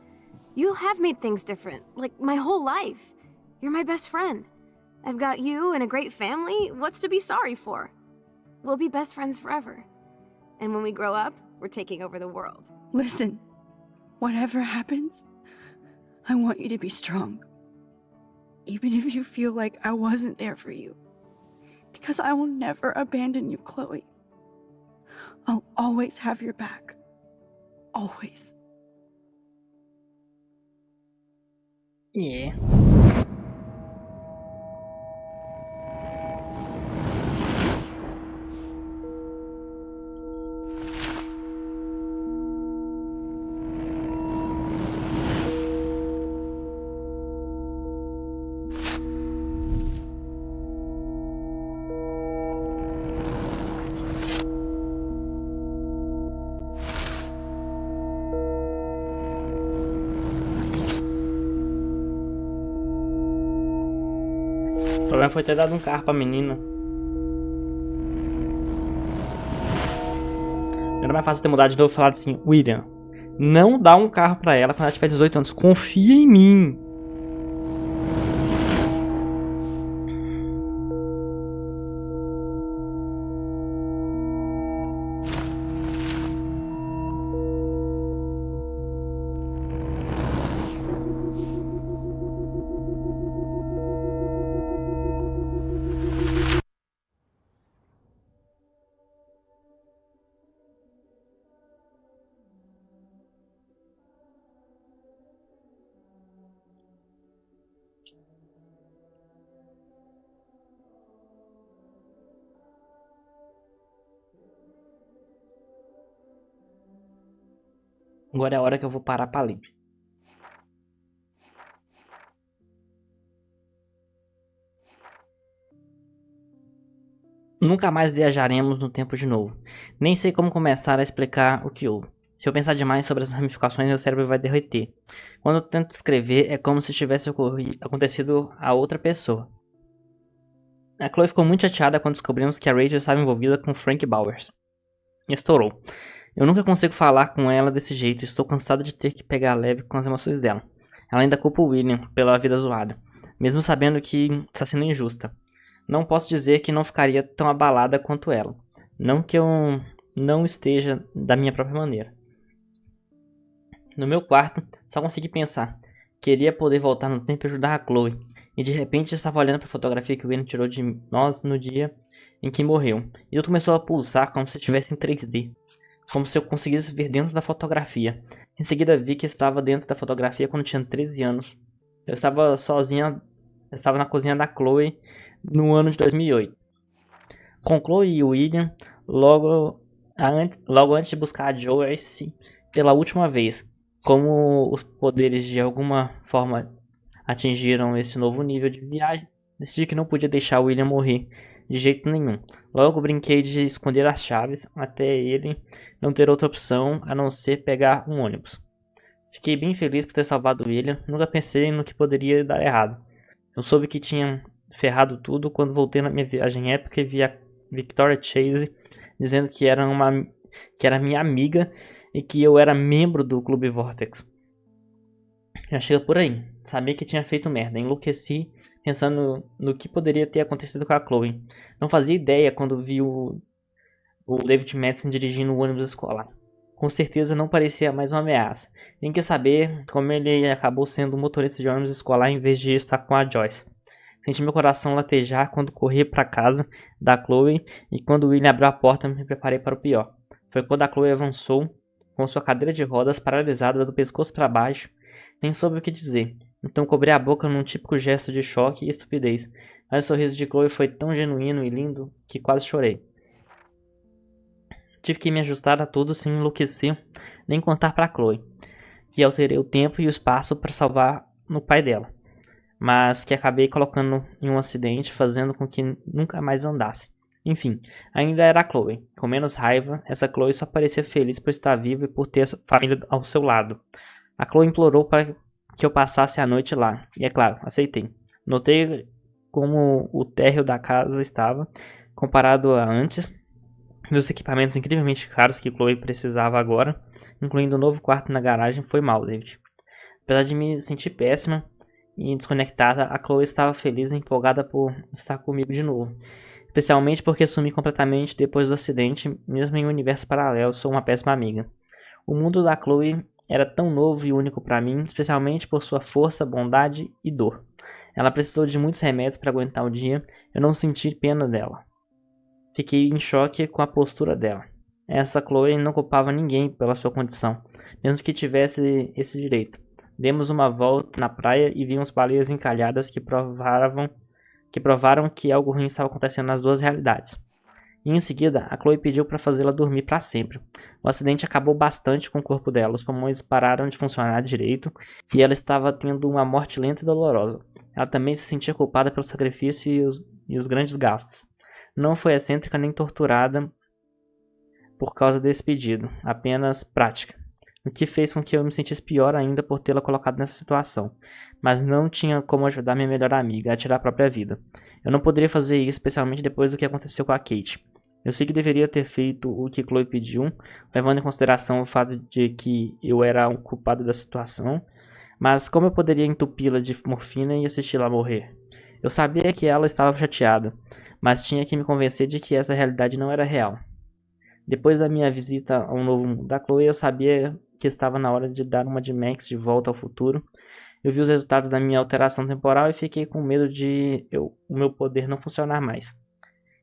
You have made things different, like my whole life. You're my best friend. I've got you and a great family. What's to be sorry for? We'll be best friends forever. And when we grow up, we're taking over the world. Listen, whatever happens, I want you to be strong. Even if you feel like I wasn't there for you. Because I will never abandon you, Chloe. I'll always have your back. Always. Yeah. O problema foi ter dado um carro pra menina. Era mais fácil ter mudado de novo e falado assim: William, não dá um carro pra ela quando ela tiver 18 anos. Confia em mim. Agora é a hora que eu vou parar pra ler. Nunca mais viajaremos no tempo de novo. Nem sei como começar a explicar o que houve. Se eu pensar demais sobre as ramificações, meu cérebro vai derreter. Quando eu tento escrever, é como se tivesse acontecido a outra pessoa. A Chloe ficou muito chateada quando descobrimos que a Rachel estava envolvida com Frank Bowers. E estourou. Eu nunca consigo falar com ela desse jeito, estou cansado de ter que pegar leve com as emoções dela. Ela ainda culpa o William pela vida zoada, mesmo sabendo que está sendo injusta. Não posso dizer que não ficaria tão abalada quanto ela. Não que eu não esteja da minha própria maneira. No meu quarto, só consegui pensar. Queria poder voltar no tempo e ajudar a Chloe. E de repente estava olhando para a fotografia que o William tirou de nós no dia em que morreu. E tudo começou a pulsar como se estivesse em 3D. Como se eu conseguisse ver dentro da fotografia. Em seguida vi que estava dentro da fotografia quando tinha 13 anos. Eu estava sozinha. Eu estava na cozinha da Chloe no ano de 2008. Com Chloe e William, logo antes de buscar a Joyce pela última vez. Como os poderes de alguma forma atingiram esse novo nível de viagem, decidi que não podia deixar o William morrer de jeito nenhum. Logo brinquei de esconder as chaves até ele não ter outra opção a não ser pegar um ônibus. Fiquei bem feliz por ter salvado o William, nunca pensei no que poderia dar errado. Eu soube que tinha ferrado tudo quando voltei na minha viagem épica e vi a Victoria Chase dizendo que era minha amiga e que eu era membro do Clube Vortex. Já chega por aí. Sabia que tinha feito merda. Enlouqueci pensando no que poderia ter acontecido com a Chloe. Não fazia ideia quando vi o David Madison dirigindo o ônibus escolar. Com certeza não parecia mais uma ameaça. Nem quer saber como ele acabou sendo um motorista de ônibus escolar em vez de estar com a Joyce. Senti meu coração latejar quando corri para casa da Chloe e quando o William abriu a porta me preparei para o pior. Foi quando a Chloe avançou com sua cadeira de rodas paralisada do pescoço para baixo. Nem soube o que dizer. Então cobri a boca num típico gesto de choque e estupidez. Mas o sorriso de Chloe foi tão genuíno e lindo que quase chorei. Tive que me ajustar a tudo sem enlouquecer, nem contar para Chloe. E alterei o tempo e o espaço para salvar o pai dela. Mas que acabei colocando em um acidente, fazendo com que nunca mais andasse. Enfim, ainda era a Chloe. Com menos raiva, essa Chloe só parecia feliz por estar viva e por ter a família ao seu lado. A Chloe implorou para que eu passasse a noite lá, e é claro, aceitei. Notei como o térreo da casa estava, comparado a antes, vi os equipamentos incrivelmente caros que Chloe precisava agora, incluindo um novo quarto na garagem, foi mal, David. Apesar de me sentir péssima e desconectada, a Chloe estava feliz e empolgada por estar comigo de novo. Especialmente porque sumi completamente depois do acidente, mesmo em um universo paralelo, sou uma péssima amiga. O mundo da Chloe era tão novo e único para mim, especialmente por sua força, bondade e dor. Ela precisou de muitos remédios para aguentar o dia, eu não senti pena dela. Fiquei em choque com a postura dela. Essa Chloe não culpava ninguém pela sua condição, mesmo que tivesse esse direito. Demos uma volta na praia e vimos baleias encalhadas que provaram que algo ruim estava acontecendo nas duas realidades. E em seguida, a Chloe pediu para fazê-la dormir para sempre. O acidente acabou bastante com o corpo dela, os pulmões pararam de funcionar direito e ela estava tendo uma morte lenta e dolorosa. Ela também se sentia culpada pelo sacrifício e os grandes gastos. Não foi excêntrica nem torturada por causa desse pedido, apenas prática. O que fez com que eu me sentisse pior ainda por tê-la colocado nessa situação. Mas não tinha como ajudar minha melhor amiga a tirar a própria vida. Eu não poderia fazer isso, especialmente depois do que aconteceu com a Kate. Eu sei que deveria ter feito o que Chloe pediu, levando em consideração o fato de que eu era o culpado da situação, mas como eu poderia entupi-la de morfina e assisti-la morrer? Eu sabia que ela estava chateada, mas tinha que me convencer de que essa realidade não era real. Depois da minha visita ao novo mundo da Chloe, eu sabia que estava na hora de dar uma de Max de volta ao futuro. Eu vi os resultados da minha alteração temporal e fiquei com medo de o meu poder não funcionar mais.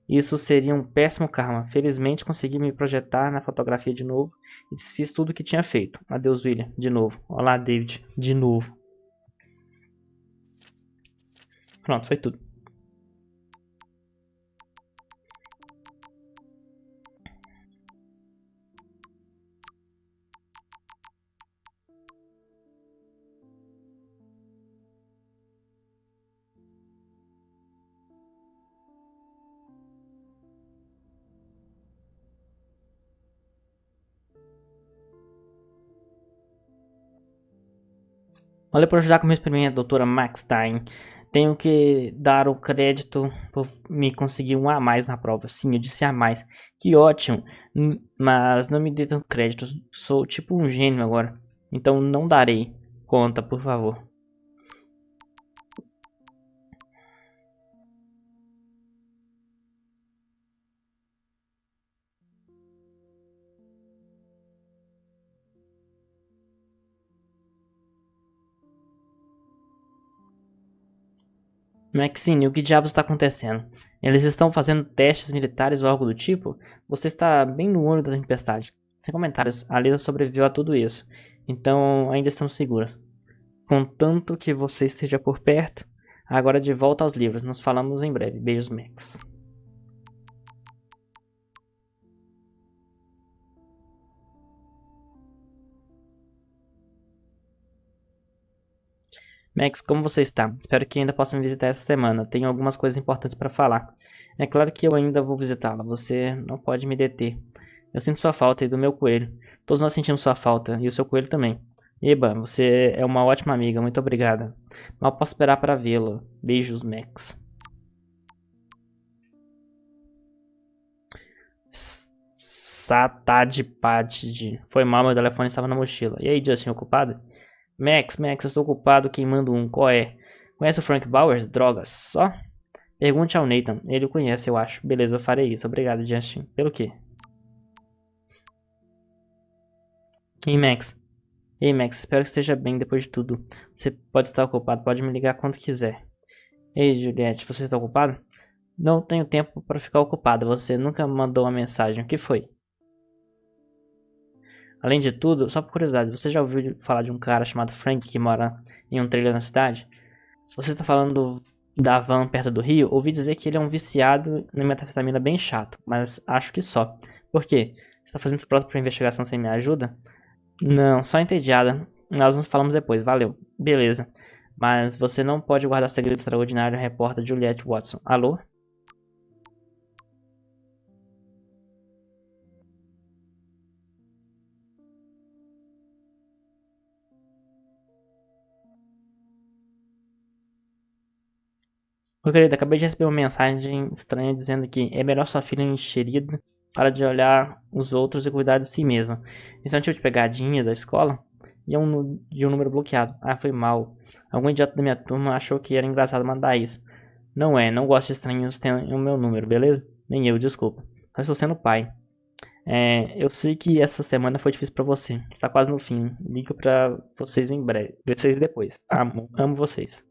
Isso seria um péssimo karma. Felizmente consegui me projetar na fotografia de novo e desfiz tudo o que tinha feito. Adeus, William. De novo. Olá, David. De novo. Pronto, foi tudo. Valeu por ajudar com o meu experimento, doutora Maxstein. Tenho que dar o crédito por me conseguir um a mais na prova. Sim, eu disse a mais. Que ótimo. Mas não me dê tanto crédito. Sou tipo um gênio agora. Então não darei conta, por favor. Maxine, o que diabos está acontecendo? Eles estão fazendo testes militares ou algo do tipo? Você está bem no olho da tempestade. Sem comentários, a Lisa sobreviveu a tudo isso. Então ainda estamos seguros. Contanto que você esteja por perto. Agora de volta aos livros. Nos falamos em breve. Beijos, Max. Max, como você está? Espero que ainda possa me visitar essa semana. Tenho algumas coisas importantes para falar. É claro que eu ainda vou visitá-la. Você não pode me deter. Eu sinto sua falta e do meu coelho. Todos nós sentimos sua falta e o seu coelho também. Eba, você é uma ótima amiga. Muito obrigada. Mal posso esperar para vê-la. Beijos, Max. Satadipatid. Foi mal, meu telefone estava na mochila. E aí, Justin, ocupado? Max, eu estou ocupado queimando um. Qual é? Conhece o Frank Bowers? Drogas, só? Pergunte ao Nathan. Ele o conhece, eu acho. Beleza, eu farei isso. Obrigado, Justin. Pelo quê? Ei, Max. Ei, Max, espero que esteja bem depois de tudo. Você pode estar ocupado, pode me ligar quando quiser. Ei, Juliette, você está ocupado? Não tenho tempo para ficar ocupado. Você nunca mandou uma mensagem. O que foi? Além de tudo, só por curiosidade, você já ouviu falar de um cara chamado Frank que mora em um trailer na cidade? Você está falando da van perto do rio? Ouvi dizer que ele é um viciado em metanfetamina bem chato, mas acho que só. Por quê? Você está fazendo sua própria investigação sem minha ajuda? Não, só entediada. Nós nos falamos depois, valeu. Beleza. Mas você não pode guardar segredo extraordinário, repórter Juliette Watson. Alô? Ô querida, acabei de receber uma mensagem estranha dizendo que é melhor sua filha enxerida para de olhar os outros e cuidar de si mesma. Isso é um tipo de pegadinha da escola? E é de um número bloqueado. Ah, foi mal. Algum idiota da minha turma achou que era engraçado mandar isso. Não é, não gosto de estranhos terem o meu número, beleza? Nem eu, desculpa. Só estou sendo pai. Eu sei que essa semana foi difícil pra você. Está quase no fim. Ligo pra vocês em breve. Vocês depois. Amo vocês.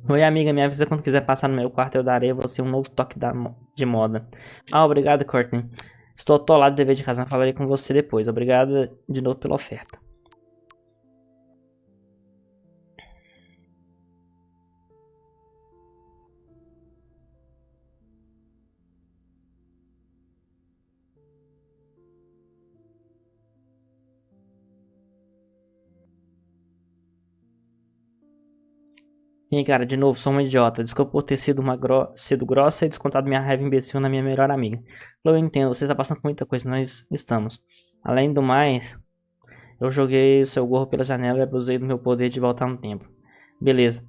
Oi, amiga, me avisa quando quiser passar no meu quarto, eu darei a você um novo toque de moda. Ah, obrigado, Courtney. Estou atolado de dever de casa, falarei com você depois. Obrigada de novo pela oferta. E aí, cara, de novo, sou um idiota. Desculpa por ter sido grossa e descontado minha raiva imbecil na minha melhor amiga. Eu entendo, você está passando por muita coisa, nós estamos. Além do mais, eu joguei o seu gorro pela janela e abusei do meu poder de voltar no tempo. Beleza.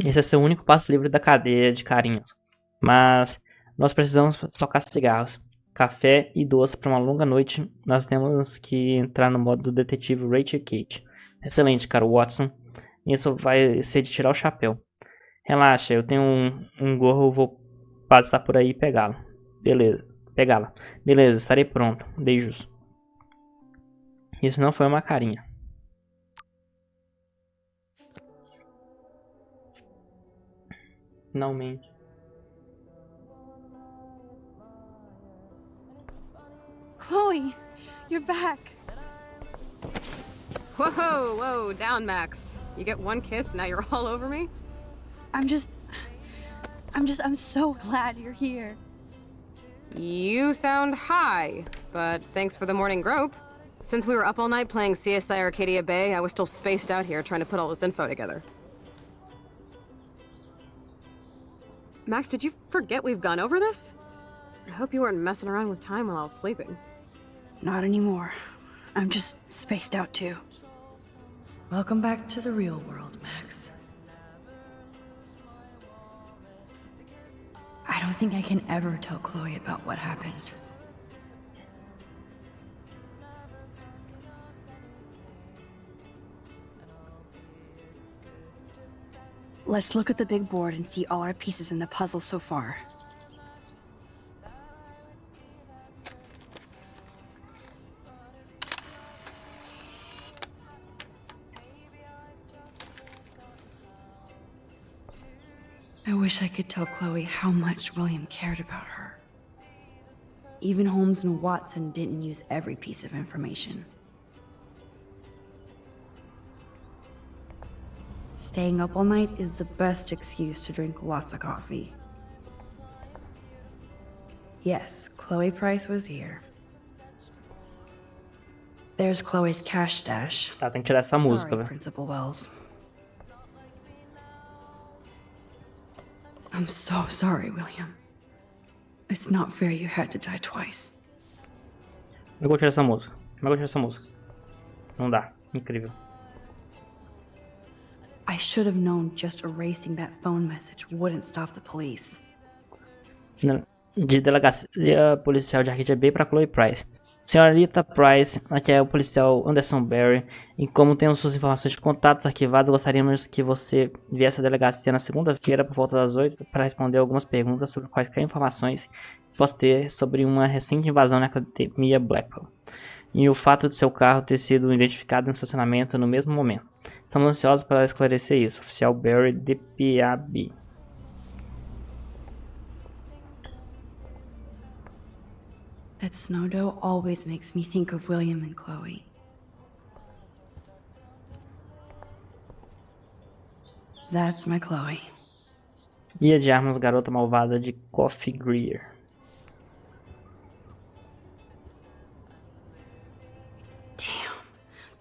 Esse é seu único passo livre da cadeia de carinhos. Mas nós precisamos tocar cigarros, café e doce para uma longa noite. Nós temos que entrar no modo do detetive Rachel Kate. Excelente, cara, Watson. Isso vai ser de tirar o chapéu. Relaxa, eu tenho um gorro, vou passar por aí e pegá-lo. Beleza, pegá-la. Beleza, estarei pronto. Beijos. Isso não foi uma carinha. Finalmente. Chloe, you're back. Whoa, down, Max. You get one kiss, now you're all over me? I'm so glad you're here. You sound high, but thanks for the morning grope. Since we were up all night playing CSI Arcadia Bay, I was still spaced out here trying to put all this info together. Max, did you forget we've gone over this? I hope you weren't messing around with time while I was sleeping. Not anymore. I'm just spaced out too. Welcome back to the real world, Max. I don't think I can ever tell Chloe about what happened. Let's look at the big board and see all our pieces in the puzzle so far. I wish I could tell Chloe how much William cared about her. Even Holmes and Watson didn't use every piece of information. Staying up all night is the best excuse to drink lots of coffee. Yes, Chloe Price was here. There's Chloe's cash stash. Tá, tem que tirar essa música, Sorry, velho. Principal Wells. I'm so sorry, William. It's not fair you had to die twice. Como é que eu vou tirar essa música? Como é que eu tiro essa música? Não dá. Incrível. I should have known just erasing that phone message wouldn't stop the police. De delegacia policial de Arcadia Bay para Chloe Price. Senhorita Price, aqui é o policial Anderson Barry. E como temos suas informações de contatos arquivadas, gostaríamos que você viesse à delegacia na segunda-feira por volta das 8 para responder algumas perguntas sobre quaisquer informações que possa ter sobre uma recente invasão na Academia Blackwell e o fato de seu carro ter sido identificado no estacionamento no mesmo momento. Estamos ansiosos para esclarecer isso. Oficial Barry, DPAB. That snow dough always makes me think of William and Chloe. That's my Chloe. Guia de armas Garota Malvada de Coffee Greer. Damn,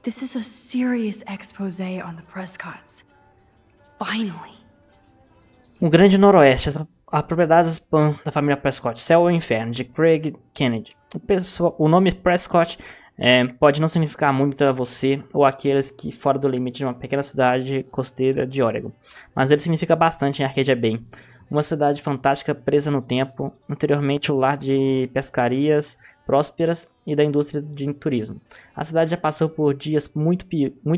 this is a serious expose on the Prescotts. Finally. O Grande Noroeste, a propriedade da família Prescott, Céu ou Inferno, de Craig Kennedy. O nome Prescott pode não significar muito a você ou aqueles que fora do limite de uma pequena cidade costeira de Oregon, mas ele significa bastante em Arcadia Bay, uma cidade fantástica presa no tempo, anteriormente o lar de pescarias prósperas e da indústria de turismo. A cidade já passou por dias muito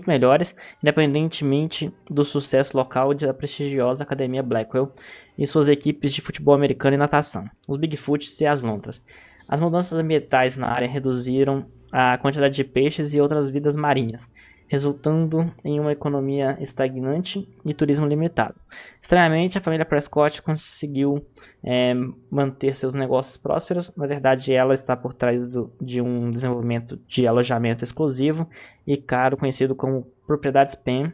melhores, independentemente do sucesso local da prestigiosa Academia Blackwell e suas equipes de futebol americano e natação, os Bigfoots e as lontras. As mudanças ambientais na área reduziram a quantidade de peixes e outras vidas marinhas, resultando em uma economia estagnante e turismo limitado. Estranhamente, a família Prescott conseguiu manter seus negócios prósperos. Na verdade, ela está por trás de um desenvolvimento de alojamento exclusivo e caro, conhecido como Propriedades Penn,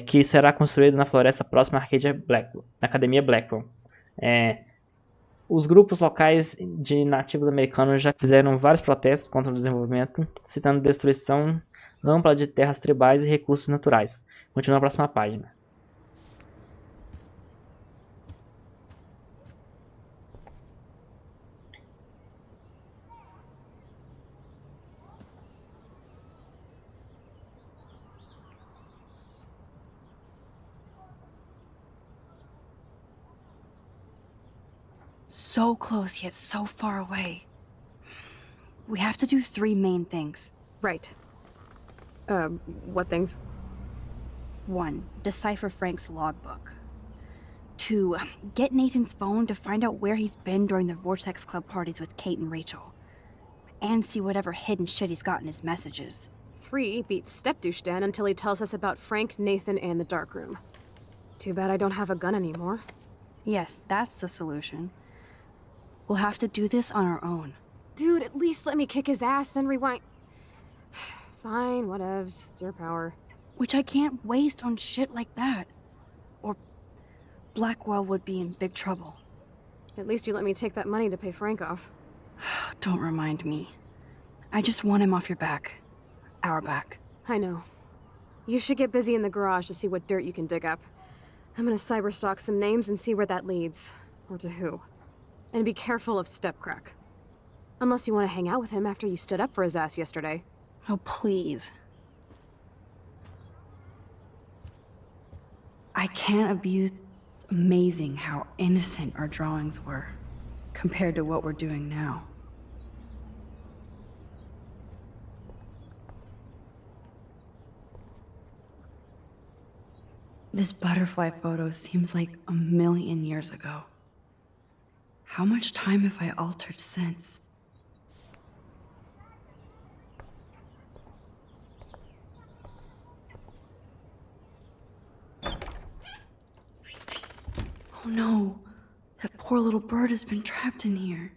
que será construído na floresta próxima à Arcadia Blackwell, na Academia Blackwell. Os grupos locais de nativos americanos já fizeram vários protestos contra o desenvolvimento, citando destruição ampla de terras tribais e recursos naturais. Continua na próxima página. So close yet so far away. We have to do 3 main things. Right. What things? 1. Decipher Frank's logbook. 2. Get Nathan's phone to find out where he's been during the Vortex Club parties with Kate and Rachel. And see whatever hidden shit he's got in his messages. 3 beats Step-douche Dan until he tells us about Frank, Nathan, and the dark room. Too bad I don't have a gun anymore. Yes, that's the solution. We'll have to do this on our own. Dude, at least let me kick his ass, then rewind. Fine, whatevs. It's your power. Which I can't waste on shit like that. Or Blackwell would be in big trouble. At least you let me take that money to pay Frank off. Don't remind me. I just want him off your back. Our back. I know. You should get busy in the garage to see what dirt you can dig up. I'm gonna cyberstalk some names and see where that leads. Or to who. And be careful of Stepcrack. Unless you want to hang out with him after you stood up for his ass yesterday. Oh, please. I can't abuse. It's amazing how innocent our drawings were compared to what we're doing now. This butterfly photo seems like a million years ago. How much time have I altered since? Oh no, that poor little bird has been trapped in here.